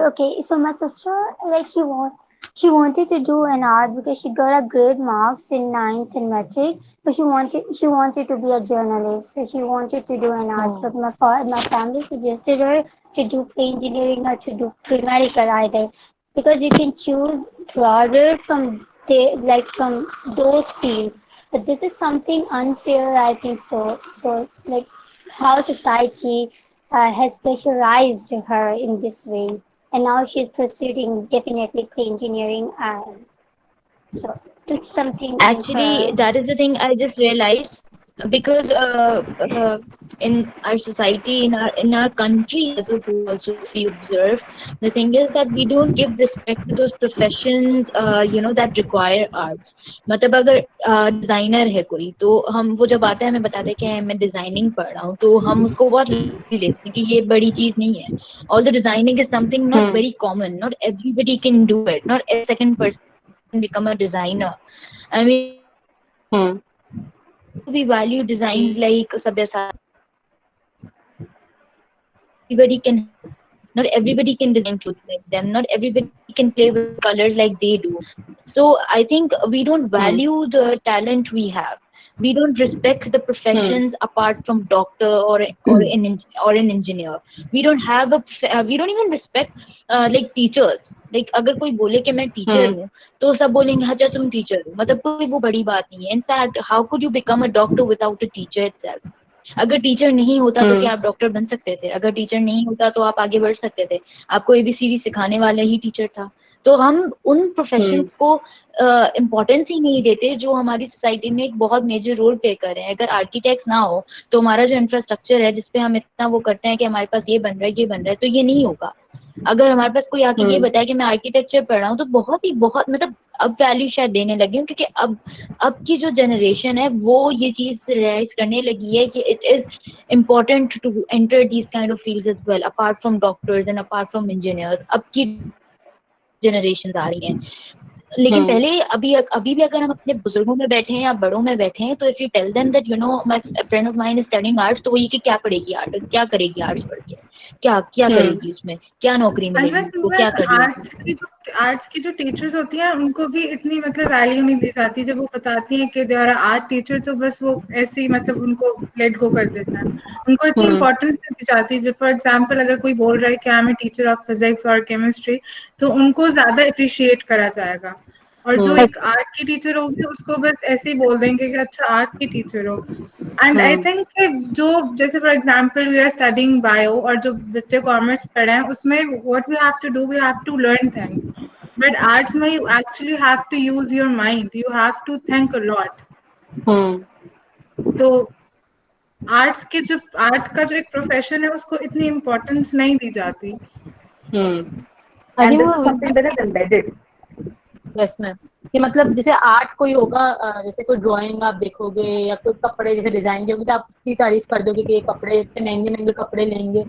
Okay, so my sister, like she wanted to do an art because she got a great marks in ninth in metric, but she wanted to be a journalist. So she wanted to do an arts, but my family suggested her to do engineering or to do pre-medical either, because you can choose broader from like from those fields. But this is something unfair, I think so. So like how society has pressurized her in this way, and now she's pursuing definitely engineering. So this is something Actually, unfair. that is the thing I just realized, because in our society, in our country as a whole, also if you observe, the thing is that we don't give respect to those professions, that require arts. मतलब अगर designer है कोई, तो हम वो जब आता है हमें बताते हैं कि मैं डिजाइनिंग पढ़ रहा हूँ, तो हम उसको बहुत lightly लेते हैं कि ये बड़ी चीज नहीं है. Although designing is something not very common, not everybody can do it, not a second person become a designer. I mean, we value design like Sabyasachi. Everybody can, not everybody can design clothes like them. Not everybody can play with colors like they do. So I think we don't value the talent we have. We don't respect the professions apart from doctor or an engineer. We don't have we don't even respect like teachers. Like अगर कोई बोले कि मैं teacher हूँ, तो सब बोलेंगे अच्छा तुम टीचर हो, मतलब कोई वो बड़ी बात नहीं है. In fact how could you become a doctor without a teacher itself? अगर टीचर नहीं होता तो क्या आप डॉक्टर बन सकते थे? अगर टीचर नहीं होता तो आप आगे बढ़ सकते थे? आपको एबीसीडी सिखाने वाला ही टीचर था. तो हम उन प्रोफेशंस को इम्पोर्टेंस ही नहीं देते जो हमारी सोसाइटी में एक बहुत मेजर रोल प्ले कर रहे हैं. अगर आर्किटेक्ट ना हो तो हमारा जो इंफ्रास्ट्रक्चर है जिसपे हम इतना वो करते हैं कि हमारे पास ये बन रहा है तो ये नहीं होगा. अगर हमारे पास कोई आके ये बताए कि मैं आर्किटेक्चर पढ़ रहा हूँ, तो बहुत मतलब अब वैल्यू शायद देने लगी हूँ, क्योंकि अब की जो जनरेशन है वो ये चीज रियलाइज करने लगी है कि it is important to enter these kind of fields as well, apart from doctors and apart from engineers. अब की जनरेशन आ रही हैं. लेकिन पहले अभी भी अगर हम अपने बुजुर्गों में बैठे हैं या बड़ों में बैठे हैं, तो if you tell them that my friend of mine is studying arts, तो वो ये कि क्या पढ़ेगी आर्ट, क्या करेगी आर्ट्स पढ़ के, क्या करेगी, उसमें क्या नौकरी मिलेगी उसको, क्या कर लेगी. आर्ट्स की जो टीचर्स होती हैं उनको भी इतनी मतलब वैल्यू नहीं दी जाती. जब वो बताती हैं कि दे आर आर्ट टीचर, तो बस वो ऐसे ही मतलब उनको लेट गो कर देता है. उनको इतनी इंपॉर्टेंस नहीं दी जाती. जब फॉर एग्जाम्पल अगर कोई बोल रहा है कि I am a teacher of physics और केमिस्ट्री, तो उनको ज्यादा अप्रिशिएट करा जाएगा. और जो एक आर्ट की टीचर होगी उसको बस ऐसे ही बोल देंगे कि अच्छा आर्ट की टीचर हो। एंड आई थिंक जो जैसे for example we are studying bio और जो बच्चे कॉमर्स पढ़े हैं उसमें what we have to do, we have to learn things, but arts में you actually have to use your mind, you have to think a lot. तो arts के जो आर्ट का जो एक प्रोफेशन है उसको इतनी इम्पोर्टेंस नहीं दी जाती। And this is something that is embedded. Yes ma'am, कि मतलब जैसे आर्ट कोई होगा, जैसे कोई ड्राइंग आप देखोगे या कोई कपड़े जैसे डिजाइन की होगी तो आप उसकी तारीफ कर दोगे कि ये कपड़े इतने महंगे महंगे कपड़े लेंगे,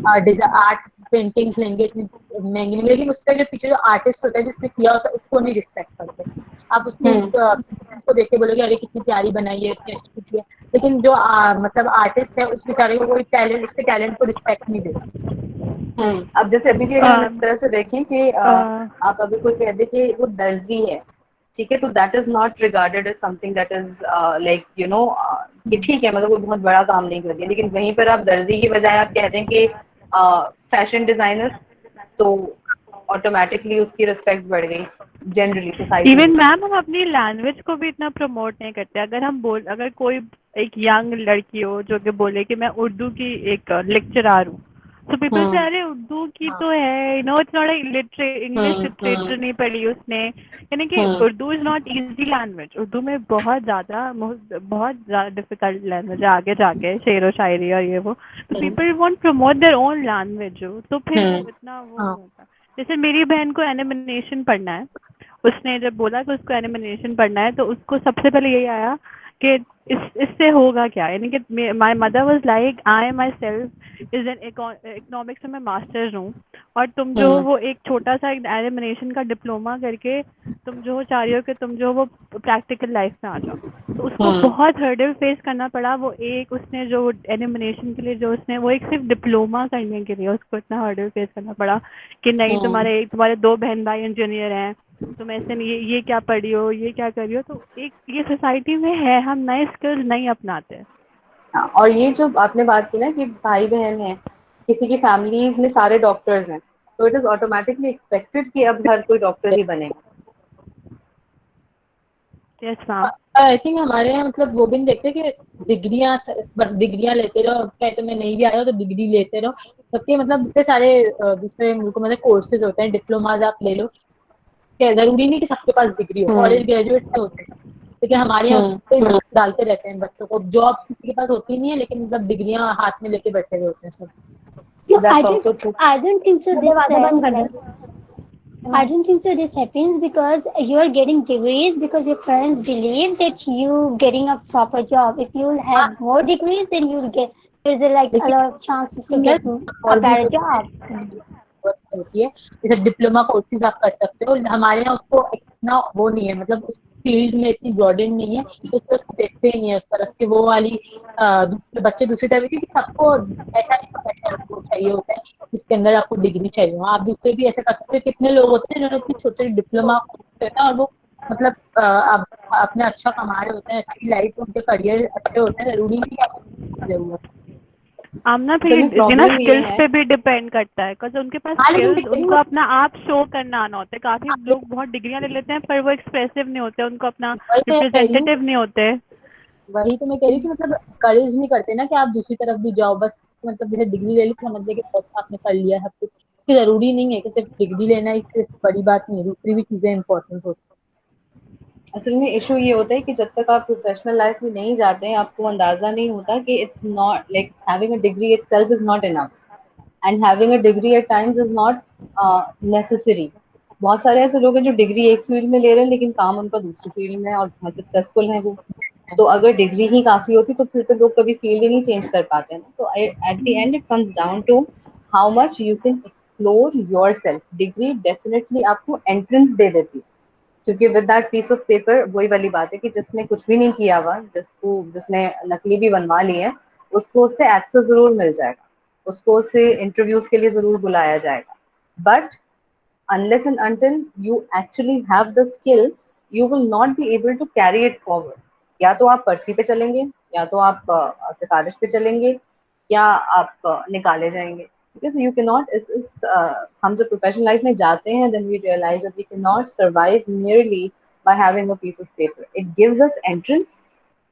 आर्ट पेंटिंग्स लेंगे इतनी महंगी महंगी, लेकिन उसका जो पीछे जो आर्टिस्ट होता है जिसने किया होता है उसको नहीं रिस्पेक्ट करते। आप उसको देख के बोलोगे अरे कितनी प्यारी बनाई है, इतनी अच्छी की है, लेकिन जो मतलब आर्टिस्ट है उस बेचारे को कोई टैलेंट, उसके टैलेंट को रिस्पेक्ट नहीं देता। अब जैसे अभी भी अगर हम इस तरह से देखें कि आप अगर कोई कह दे कि वो दर्जी है, ठीक है, तो that is not regarded as something that is like you know कि ठीक है, मतलब कोई बहुत बड़ा काम नहीं कर दिया, लेकिन वहीं पर आप दर्जी की बजाय आप कहते हैं कि फैशन डिजाइनर, तो ऑटोमेटिकली उसकी रिस्पेक्ट बढ़ गई जनरली सोसाइटी इवन में। मैम हम अपनी लैंग्वेज को भी इतना प्रमोट नहीं करते। अगर कोई एक यंग लड़की हो जो कि बोले कि मैं उर्दू की एक लेक्चरर हूँ, तो पीपल से अरे उर्दू की तो है, you know it's not English literature नहीं पढ़ी उसने, यानी कि Urdu is not easy language. Urdu में बहुत ज़्यादा डिफिकल्ट लैंग्वेज है आगे जाके, शेर व शायरी और ये वो, तो people want promote their own language, तो फिर वो इतना वो नहीं होता। जैसे मेरी बहन को एनिमेशन पढ़ना है, उसने जब बोला कि उसको एनिमेशन पढ़ना है तो उसको सबसे पहले यही आया कि इससे होगा क्या, यानी कि my mother was like I my self is an economics में मास्टर्स हूँ, और तुम जो वो एक छोटा सा एनिमेशन का डिप्लोमा करके तुम जो चाह रही हो कि तुम जो वो प्रैक्टिकल लाइफ में आ जाओ। तो उसको बहुत हर्डल फेस करना पड़ा। वो एक उसने जो एनिमेशन के लिए जो उसने वो एक सिर्फ डिप्लोमा करने के लिए उसको इतना हर्डल फेस करना पड़ा कि नहीं तुम्हारे 2 बहन भाई इंजीनियर हैं, तुम ऐसे नहीं, ये क्या पढ़ी हो, ये क्या करी हो। तो एक ये सोसाइटी में है, हम नए स्किल्स नहीं अपनाते। और ये जो आपने बात की ना कि भाई बहन है, किसी की फैमिलीज में सारे डॉक्टर्स हैं, तो इट इज ऑटोमेटिकली एक्सपेक्टेड कि अब हर कोई डॉक्टर ही बनेगा। Yes ma'am. आई थिंक हमारे यहाँ मतलब वो भी नहीं देखते कि डिग्रियां, बस डिग्रियां लेते रहो, चाहे तुम्हें नहीं भी आया हो तो डिग्री लेते रहो। सबके मतलब इतने सारे दूसरे मुल्कों में कोर्सेज होते हैं, डिप्लोमाज आप ले लो, क्या जरूरी नहीं कि सबके पास डिग्री हो, कॉलेज ग्रेजुएट से होते हैं, लेकिन हमारे यहाँ उसको डालते रहते हैं बच्चों को। जॉब्स किसी के पास होती नहीं है, लेकिन मतलब डिग्रियां हाथ में लेके बैठे हुए होते हैं सब। No, I don't think so. I don't think so. This happens because you are getting degrees because your parents believe that you getting a proper job. If you have more degrees, then you'll get there's like a lot of chances to get a better job. होती है जैसे diploma courses आप कर सकते हो, हमारे यहाँ उसको इतना वो नहीं है, मतलब उस फील्ड में इतनी ब्रॉडेन नहीं है, तो उसको देखते ही नहीं है उस तरफ की वो वाली दूसरे बच्चे दूसरी तरह की, सबको ऐसा नहीं प्रोफेशनल चाहिए होता है जिसके अंदर आपको डिग्री चाहिए हो। आप दूसरे भी ऐसे कर सकते हो। कितने लोग होते हैं जिन्होंने इतनी छोटे डिप्लोमा होता है और वो मतलब अपने अच्छा कमा रहे होते हैं, अच्छी लाइफ, उनके करियर अच्छे होते हैं, जरूरी नहीं है जरूरत। आमना फिर ना स्किल्स पे भी डिपेंड करता है, बिकॉज उनके पास स्किल्स उनको अपना आप शो करना आना होता है। काफी लोग बहुत डिग्रियां ले लेते हैं पर वो एक्सप्रेसिव नहीं होते, उनको अपना रिप्रेजेंटेटिव नहीं होते। वही तो मैं कह रही हूँ कि मतलब करेज नहीं करते ना कि आप दूसरी तरफ भी जाओ, बस मतलब जैसे डिग्री ले ली समझ लीजिए कि आपने कर लिया सब कुछ, जरूरी नहीं है कि सिर्फ डिग्री लेना ही सिर्फ बड़ी बात नहीं है, दूसरी भी चीजें इंपॉर्टेंट होती है। असल में इशू ये होता है कि जब तक आप प्रोफेशनल लाइफ में नहीं जाते हैं आपको अंदाजा नहीं होता कि it's not like having a degree itself is not enough, and having a degree at times is not necessary. बहुत सारे ऐसे लोग हैं जो डिग्री एक फील्ड में ले रहे हैं लेकिन काम उनका दूसरी फील्ड में और बहुत सक्सेसफुल है वो। तो अगर डिग्री ही काफी होती तो फिर तो लोग कभी फील्ड ही नहीं चेंज कर पाते हैं। तो at the end it comes down to how much you can explore yourself. Degree definitely आपको एंट्रेंस दे देती है, क्योंकि with that piece of paper वही वाली बात है कि जिसने कुछ भी नहीं किया हुआ, जिसने नकली भी बनवा ली है, उसको उससे एक्सेस जरूर मिल जाएगा, उसको उससे इंटरव्यूज के लिए जरूर बुलाया जाएगा। But unless and until you actually have the skill, you will not be able to carry it forward. या तो आप पर्ची पे चलेंगे, या तो आप सिफारिश पे चलेंगे, या आप निकाले जाएंगे। because you cannot हम जब प्रोफेशनल लाइफ में जाते हैं then we realize that we cannot survive merely by having a piece of paper. It gives us entrance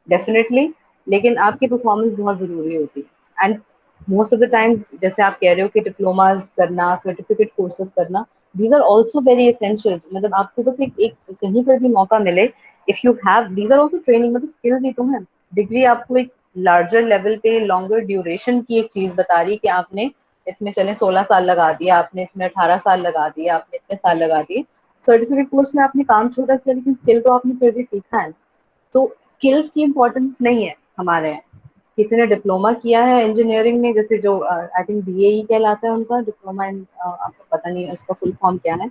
definitely, लेकिन आपकी परफॉर्मेंस बहुत जरूरी होती है and most of the times जैसे आप कह रहे हो कि डिप्लोमाज करना, सर्टिफिकेट कोर्सेज करना, these are also very essential. मतलब आपको बस एक कहीं पर भी मौका मिले, if you have, these are also training, मतलब स्किल्स ही तो है. डिग्री आपको एक लार्जर लेवल पे लॉन्गर ड्यूरेशन की एक चीज बता रही है कि आपने इसमें चले 16 साल लगा दिया, आपने इसमें 18 साल लगा दिया, आपने इतने साल लगा दिए. सर्टिफिकेट कोर्स में आपने काम छोटा किया लेकिन स्किल तो आपने फिर भी सीखा है. सो स्किल्स की इम्पोर्टेंस नहीं है हमारे यहाँ. किसी ने डिप्लोमा किया है इंजीनियरिंग में, जैसे जो आई थिंक बीएई कहलाता है उनका डिप्लोमा इन, आपको पता नहीं उसका फुल फॉर्म क्या है,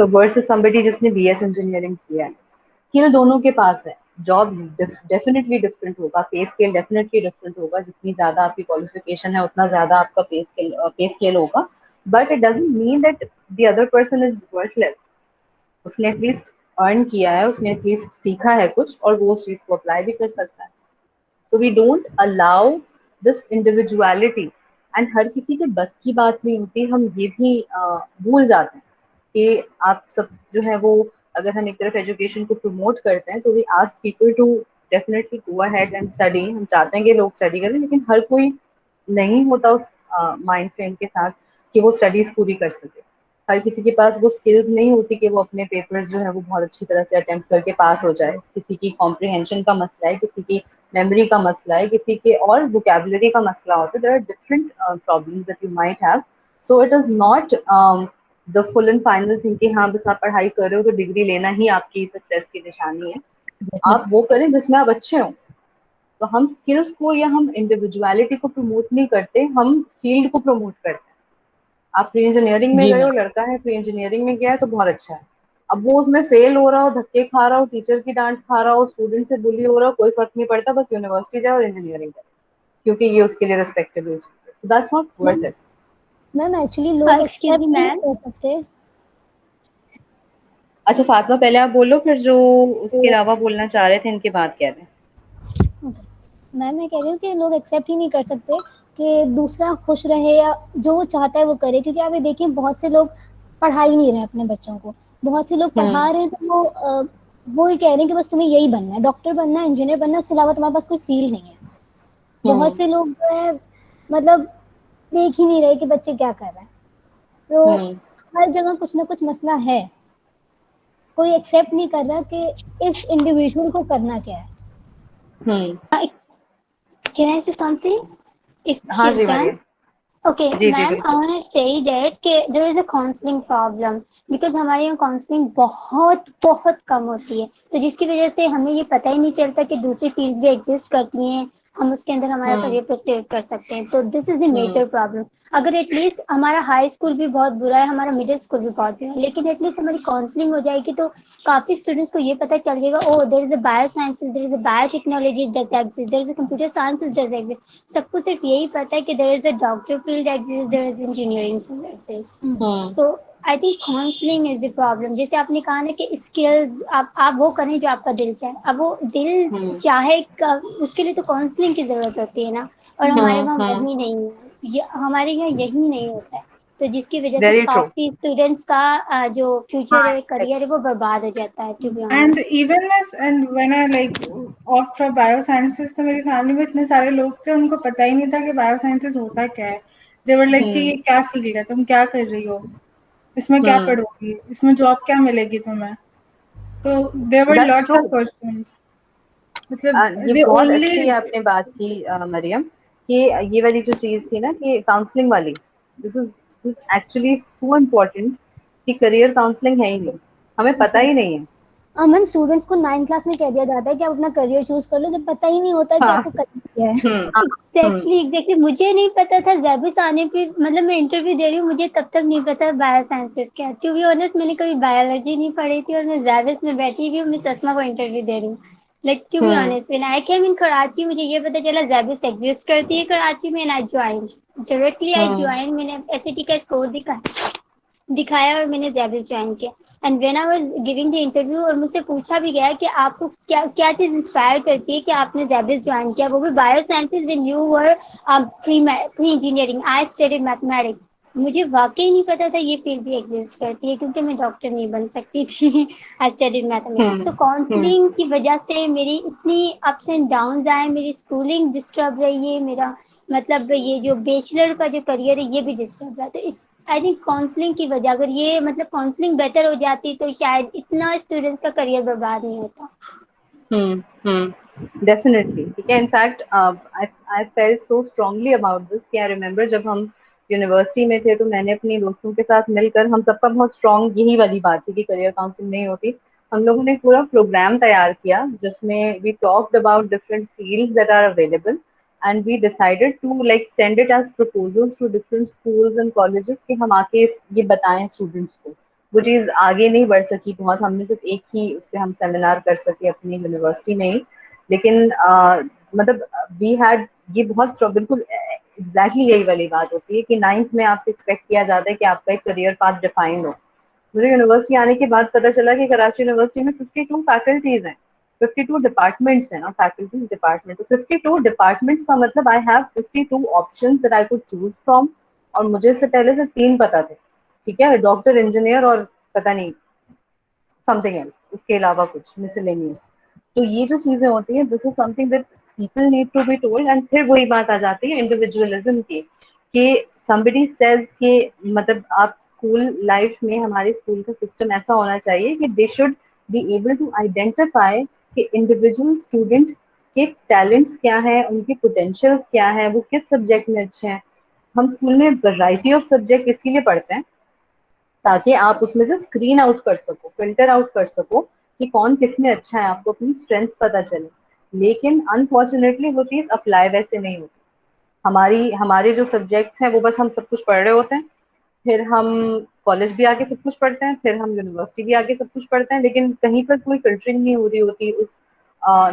वर्सेस समबडी जिसने बीएस इंजीनियरिंग किया है. स्किल दोनों के पास है. जॉब्स डेफिनेटली डिफरेंट होगा, पे स्केल डेफिनेटली डिफरेंट होगा. जितनी ज्यादा आपकी क्वालिफिकेशन है उतना ज्यादा आपका पे स्केल होगा. But it doesn't mean that the other person is worthless. उसने एटलीस्ट अर्न किया है, उसने एटलीस्ट सीखा है कुछ, और वो उस चीज को अप्लाई भी कर सकता है. So we don't allow this individuality. And हर किसी के बस की बात नहीं होती. हम ये भी भूल जाते हैं कि आप सब जो है वो, अगर हम एक तरफ एजुकेशन को प्रमोट करते हैं तो we ask people to definitely go ahead and study. हम चाहते हैं कि लोग स्टडी करें, लेकिन हर कोई नहीं होता उस माइंड फ्रेम के साथ कि वो स्टडीज पूरी कर सके. हर किसी के पास वो स्किल्स नहीं होती कि वो अपने पेपर्स जो है वो बहुत अच्छी तरह से अटेम्प्ट करके पास हो जाए. किसी की कॉम्प्रिहेंशन का मसला है, किसी की मेमोरी का मसला है, किसी के और वोकेबुलरी का मसला होता है. There are different problems that you might have. So it is not the full and final thing कि हाँ बस आप पढ़ाई कर रहे हो तो डिग्री लेना ही आपकी सक्सेस की निशानी है. आप वो करें जिसमें आप अच्छे हो. तो हम स्किल्स को या हम इंडिविजुअलिटी को प्रमोट नहीं करते, हम फील्ड को प्रमोट करते हैं. आप प्री इंजीनियरिंग में जी गए हो, मैम. लड़का है प्री इंजीनियरिंग में गया है तो बहुत अच्छा है. अब वो उसमें फेल हो रहा हो, धक्के खा रहा हो, टीचर की डांट खा रहा हो, स्टूडेंट से बुली हो रहा हो, कोई फर्क नहीं पड़ता. बस यूनिवर्सिटी जाए और इंजीनियरिंग करे क्योंकि ये उसके लिए रिस्पेक्टेबल चीज है. So that's not worth it. Ma'am actually लोग एक्सक्यूज एक्सेप्ट मी नहीं मैम, कर सकते. अच्छा फातिमा, पहले आप बोलो, फिर जो उसके अलावा बोलना चाह रहे थे इनके बाद कह रहे हैं. मैम मैं कह रही हूँ कि लोग एक्सेप्ट ही नहीं कर सकते कि दूसरा खुश रहे या जो वो चाहता है वो करे. क्योंकि आप ये देखिए बहुत से लोग पढ़ा ही नहीं रहे अपने बच्चों को. बहुत से लोग पढ़ा रहे हैं तो वो ही कह रहे हैं कि बस तुम्हें यही बनना है, डॉक्टर बनना है, इंजीनियर बनना है, इसके अलावा तुम्हारे पास कोई फील्ड नहीं है. बहुत से लोग जो है मतलब देख ही नहीं रहे कि बच्चे क्या कर रहे हैं. तो हर जगह कुछ ना कुछ मसला है. कोई एक्सेप्ट नहीं कर रहा कि इस इंडिविजुअल को करना क्या है. Can I say something? If हाँ she's ji done? Maryam. Okay, ji ma'am, I बिल्कुल. want to say that कि there is a counseling problem because हमारे यहाँ counseling बहुत बहुत कम होती है. तो जिसकी वजह से हमें ये पता ही नहीं चलता कि दूसरी फील्ड्स भी एग्जिस्ट करती हैं, हम उसके अंदर हमारा करियर परस्यू कर सकते हैं. तो this is the major problem. अगर एटलीस्ट हमारा हाई स्कूल भी बहुत बुरा है, हमारा मिडिल स्कूल भी बहुत बुरा है, लेकिन एटलीस्ट हमारी काउंसलिंग हो जाएगी तो काफी स्टूडेंट्स को ये पता चल जाएगा, oh there is a bio sciences, there is a biotechnology does exist, there is a computer sciences does exist. सबको सिर्फ यही पता है कि there is a doctor field exist, there is engineering field exist. So I think counselling is the problem. जैसे आपने कहा ना कि स्किल्स आप वो करें जो आपका दिल चाहे. अब वो दिल चाहे उसके लिए तो काउंसलिंग की जरूरत होती है ना, और हमारे वहाँ वही नहीं है. हमारे यहाँ यही नहीं होता है. तो जिसकी वजह से Very true. काफी स्टूडेंट्स का जो फ्यूचर है, करियर है, वो बर्बाद हो जाता है. To be And honest. even as and when I like opt for biosciences, तो मेरी फैमिली में इतने सारे लोग थे उनको पता ही नहीं था कि biosciences होता क्या है. They were like कि ये क्या फील्ड है, तुम क्या कर रही हो, इसमें क्या पढ़ोगी, इसमें जॉब क्या मिलेगी तुम्हें. तो there were That's lots of true. questions. मतलब ये they बहुत only अच्छी आपने बात की मरियम, कि ये वाली जो चीज थी ना कि काउंसलिंग वाली, this is actually so important कि करियर काउंसलिंग है ही नहीं, हमें पता ही नहीं है. मैम स्टूडेंट्स को 9th क्लास में कह दिया जाता है कि आप अपना करियर चूज कर लो, जब पता ही नहीं होता कि आपको करना क्या है. एग्जैक्टली मुझे नहीं पता था. जेबिस आने पे मतलब मैं इंटरव्यू दे रही हूँ, मुझे तब तक नहीं पता बायो साइंसेस क्या. टू बी ऑनेस्ट मैंने कभी बायोलॉजी नहीं पढ़ी थी और मैं जेबिस में बैठी हुई हूँ, मैं ससमा को इंटरव्यू दे रही हूँ. Like to be honest when I came in Karachi, मुझे ये पता चला जेबिस एग्जिस्ट करती है कराची में, and I join directly. I join, मैंने एसएटी का स्कोर दिखाया और मैंने जेबिस ज्वाइन किया. And when I was giving the interview, और मुझसे पूछा भी गया कि आपको क्या क्या चीज इंस्पायर करती है कि आपने जेबिस ज्वाइन किया, वो भी bio sciences, when you were pre engineering, I studied mathematics. मुझे वाकई नहीं पता था ये फील्ड भी एग्जिस्ट करती है, क्योंकि मैं डॉक्टर नहीं बन सकती थी। I studied mathematics. तो काउंसलिंग की वजह से मेरी इतनी अप्स एंड डाउन्स आए, मेरी स्कूलिंग डिस्टर्ब रही है, मेरा मतलब ये जो बैचलर का जो करियर है ये भी डिस्टर्ब रहा। तो इस आई थिंक काउंसलिंग की वजह, अगर ये मतलब काउंसलिंग बेटर हो जाती तो शायद इतना स्टूडेंट्स का करियर बर्बाद नहीं होता। डेफिनेटली, ठीक है। In fact I felt so strongly about this कि आई रिमेम्बर जब हम यूनिवर्सिटी में थे तो मैंने अपनी दोस्तों के साथ मिलकर, हम सबका बहुत स्ट्रांग यही वाली बात थी कि करियर काउंसलिंग नहीं होती। हम लोगों ने पूरा प्रोग्राम तैयार किया जिसमें we talked about different fields that are available, and we decided to like send it as proposals to different schools and colleges कि हम आके ये बताएं स्टूडेंट्स को। वो चीज़ आगे नहीं बढ़ सकी बहुत, हमने सिर्फ एक ही उस पर हम सेमिनार कर सके अपनी यूनिवर्सिटी में ही। लेकिन मतलब वी हैड ये बहुत बिल्कुल एग्जैक्टली यही वाली बात होती है कि 9th में आपसे एक्सपेक्ट किया जाता है कि आपका एक करियर पाथ डिफाइंड हो। मुझे यूनिवर्सिटी आने के बाद पता चला कि कराची यूनिवर्सिटी में 52 फैकल्टीज हैं, 52 डिपार्टमेंट्स हैं ना, फैकल्टीज डिपार्टमेंट। तो 52 डिपार्टमेंट्स का मतलब I have 52 options that I could choose from. और मुझे इससे पहले से 3 पता थे, ठीक है, डॉक्टर, इंजीनियर और पता नहीं समथिंग एल्स, उसके अलावा कुछ मिसलेनियस। तो ये जो चीजें होती हैं, this is something that people need to be told. And फिर वही बात आ जाती है इंडिविजुअलिज्म की कि somebody says कि मतलब आप स्कूल लाइफ में, हमारे स्कूल का सिस्टम ऐसा होना चाहिए कि they should be able to identify कि इंडिविजुअल स्टूडेंट के टैलेंट्स क्या है, उनके पोटेंशियल्स क्या है, वो किस सब्जेक्ट में अच्छे हैं। हम स्कूल में वैरायटी ऑफ सब्जेक्ट इसीलिए पढ़ते हैं ताकि आप उसमें से स्क्रीन आउट कर सको, फिल्टर आउट कर सको कि कौन किस में अच्छा है, आपको अपनी स्ट्रेंथ्स पता चले। लेकिन अनफॉर्चुनेटली वो चीज़ अप्लाई वैसे नहीं होती। हमारे जो सब्जेक्ट्स हैं वो बस हम सब कुछ पढ़ रहे होते हैं, फिर हम कॉलेज भी आके सब कुछ पढ़ते हैं, फिर हम यूनिवर्सिटी भी आके सब कुछ पढ़ते हैं, लेकिन कहीं पर कोई फिल्टरिंग नहीं हो रही होती, उस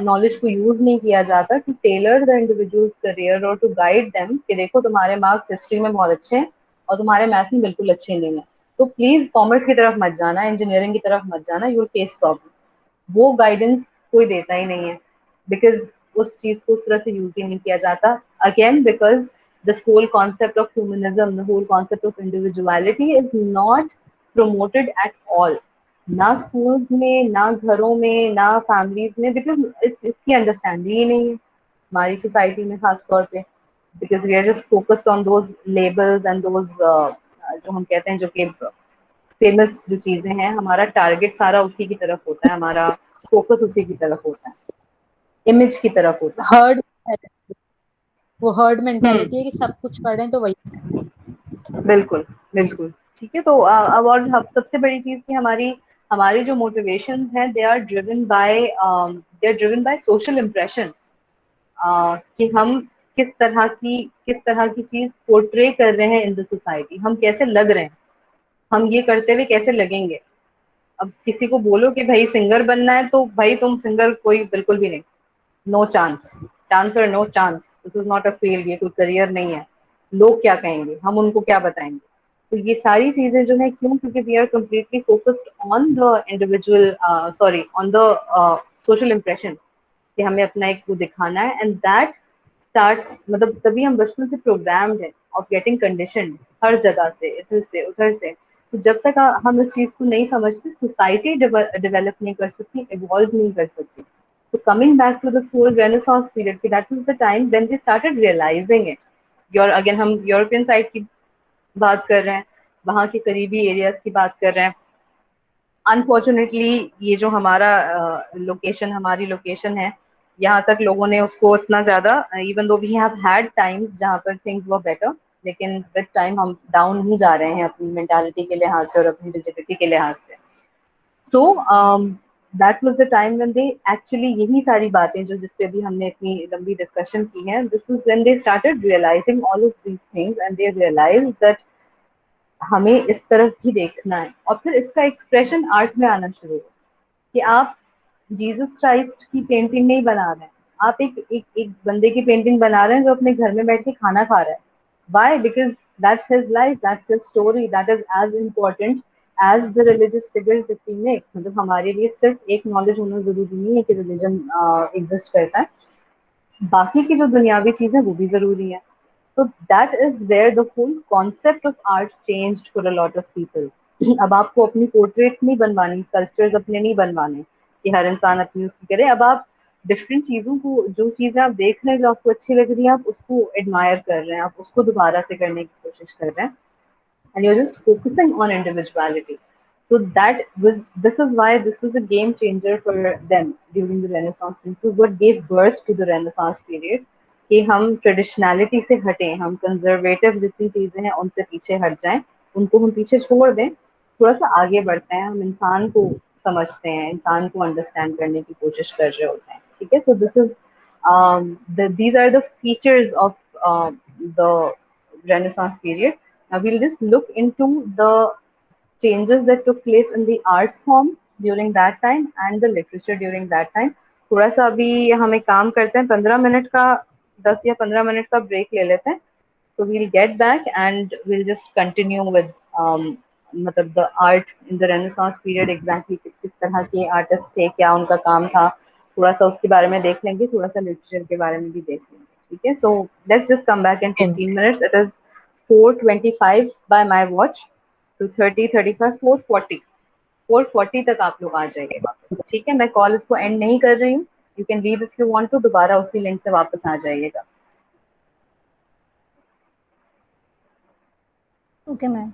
नॉलेज को यूज नहीं किया जाता to tailor the individual's career और टू गाइड देम कि देखो तुम्हारे मार्क्स हिस्ट्री में बहुत अच्छे हैं और तुम्हारे मैथ्स में बिल्कुल अच्छे नहीं है, तो प्लीज कॉमर्स की तरफ मत जाना, इंजीनियरिंग की तरफ मत जाना, यू विल फेस प्रॉब्लम्स। वो गाइडेंस कोई देता ही नहीं है, बिकॉज उस चीज को उस तरह से यूज ही नहीं किया जाता। Again because this whole concept of humanism, the whole concept of individuality is not promoted at all, ना schools में, ना घरों में, ना families में, because इसकी understanding ही नहीं है हमारी society में खास तौर पे, because we are just focused on those labels and those जो हम कहते हैं जो कि famous जो चीजें हैं, हमारा target सारा उसी की तरफ होता है, हमारा focus उसी की तरफ होता है, image की तरफ होता है। हर्ड, वो हर्ड मेंटेलिटी है कि सब कुछ कर रहे हैं तो वही। बिल्कुल बिल्कुल, ठीक है। तो अब और सबसे बड़ी चीज की हमारी जो मोटिवेशन है, they are driven by social impression, कि हम किस तरह की चीज पोर्ट्रे कर रहे हैं इन द सोसाइटी, हम कैसे लग रहे हैं, हम ये करते हुए कैसे लगेंगे। अब किसी को बोलो कि भाई सिंगर बनना है, तो भाई तुम सिंगर कोई बिल्कुल भी नहीं, नो चांस, चांस और no chance, this is not a field, ये कोई करियर नहीं है, लोग क्या कहेंगे, हम उनको क्या बताएंगे। तो ये सारी चीजें जो है, क्यों, क्योंकि we are completely focused on the individual, sorry on the social impression, कि हमें अपना एक वो दिखाना है। एंड दैट स्टार्ट्स, मतलब तभी हम बचपन से प्रोग्राम्ड है ऑफ गेटिंग कंडीशन हर जगह से, इधर से उधर से। तो जब तक हम इस चीज को नहीं समझते, सोसाइटी डेवलप नहीं कर सकती, इवॉल्व नहीं कर सकती। So coming back to this whole Renaissance period, that was the time when they started realizing it. Again हम यूरोपियन साइड की बात कर रहे हैं, वहाँ के करीबी एरियाज की बात कर रहे हैं। अनफॉर्चुनेटली ये जो हमारा हमारी लोकेशन है, यहाँ तक लोगों ने उसको इतना ज्यादा, even though we have had times जहाँ पर थिंग्स वर बेटर, लेकिन विद टाइम हम डाउन ही जा रहे हैं अपनी मेंटालिटी के लिहाज से और अपनी डिजिटलिटी के लिहाज से। सो that was the time when they actually, यही सारी बातें जो जिस पे भी हमने इतनी लंबी डिस्कशन की है, this was when they started realizing all of these things and they realized that हमें इस तरफ भी देखना है। और फिर इसका एक्सप्रेशन आर्ट में आना शुरू हुआ कि आप जीसस क्राइस्ट की पेंटिंग नहीं बना रहे हैं, आप एक बंदे की पेंटिंग बना रहे हैं जो अपने घर में बैठ के खाना खा रहा है। Why? Because that's his life, that's his story, that is as important as the religious figures that we make, मतलब हमारे लिए सिर्फ एक नॉलेज होना जरूरी नहीं है कि रिलीजन एग्जिस्ट करता है, बाकी की जो दुनियावी चीजें वो भी जरूरी है. तो that is where the whole concept of art changed for a lot of people. अब आपको अपनी पोर्ट्रेट्स नहीं बनवानी, स्कल्पचर्स अपने नहीं बनवाने कि हर इंसान अपनी उसकी करे. अब आप डिफरेंट चीजों को, जो चीजें आप देख रहे हैं जो आपको अच्छी लग रही है, आप उसको एडमायर कर रहे हैं, आप उसको दोबारा से करने की कोशिश कर रहे हैं, and you're just focusing on individuality. So this is why this was a game changer for them during the Renaissance. This is what gave birth to the Renaissance period. कि हम ट्रेडिशनैलिटी से हटें, हम कंजर्वेटिव जितनी चीजें हैं उनसे पीछे हट जाएं, उनको हम पीछे छोड़ दें, थोड़ा सा आगे बढ़ते हैं, हम इंसान को समझते हैं, इंसान को अंडरस्टैंड करने की कोशिश कर रहे होते हैं. ठीक है, so this is these are the features of the Renaissance period. Now we'll just look into the changes that took place in the art form during that time and the literature during that time. थोड़ा सा अभी हम एक काम करते हैं, 15 minute का, 10 या 15 मिनट का ब्रेक ले लेते हैं. So we'll get back and we'll just continue with मतलब the art in the Renaissance period, exactly किस किस तरह के आर्टिस्ट थे, क्या उनका काम था, थोड़ा सा उसके बारे में देख लेंगे, थोड़ा सा लिटरेचर के बारे में भी देख लेंगे. ठीक है, so let's just come back in 15 minutes. It is 4:25 by my watch. So 30, 35, 4:40. 4:40 तक आप लोग आ जाइए वापस. ठीक है, मैं कॉल इसको एंड नहीं कर रही हूँ. You can leave if you want to, दोबारा उसी लिंक से वापस आ जाइएगा. Okay ma'am.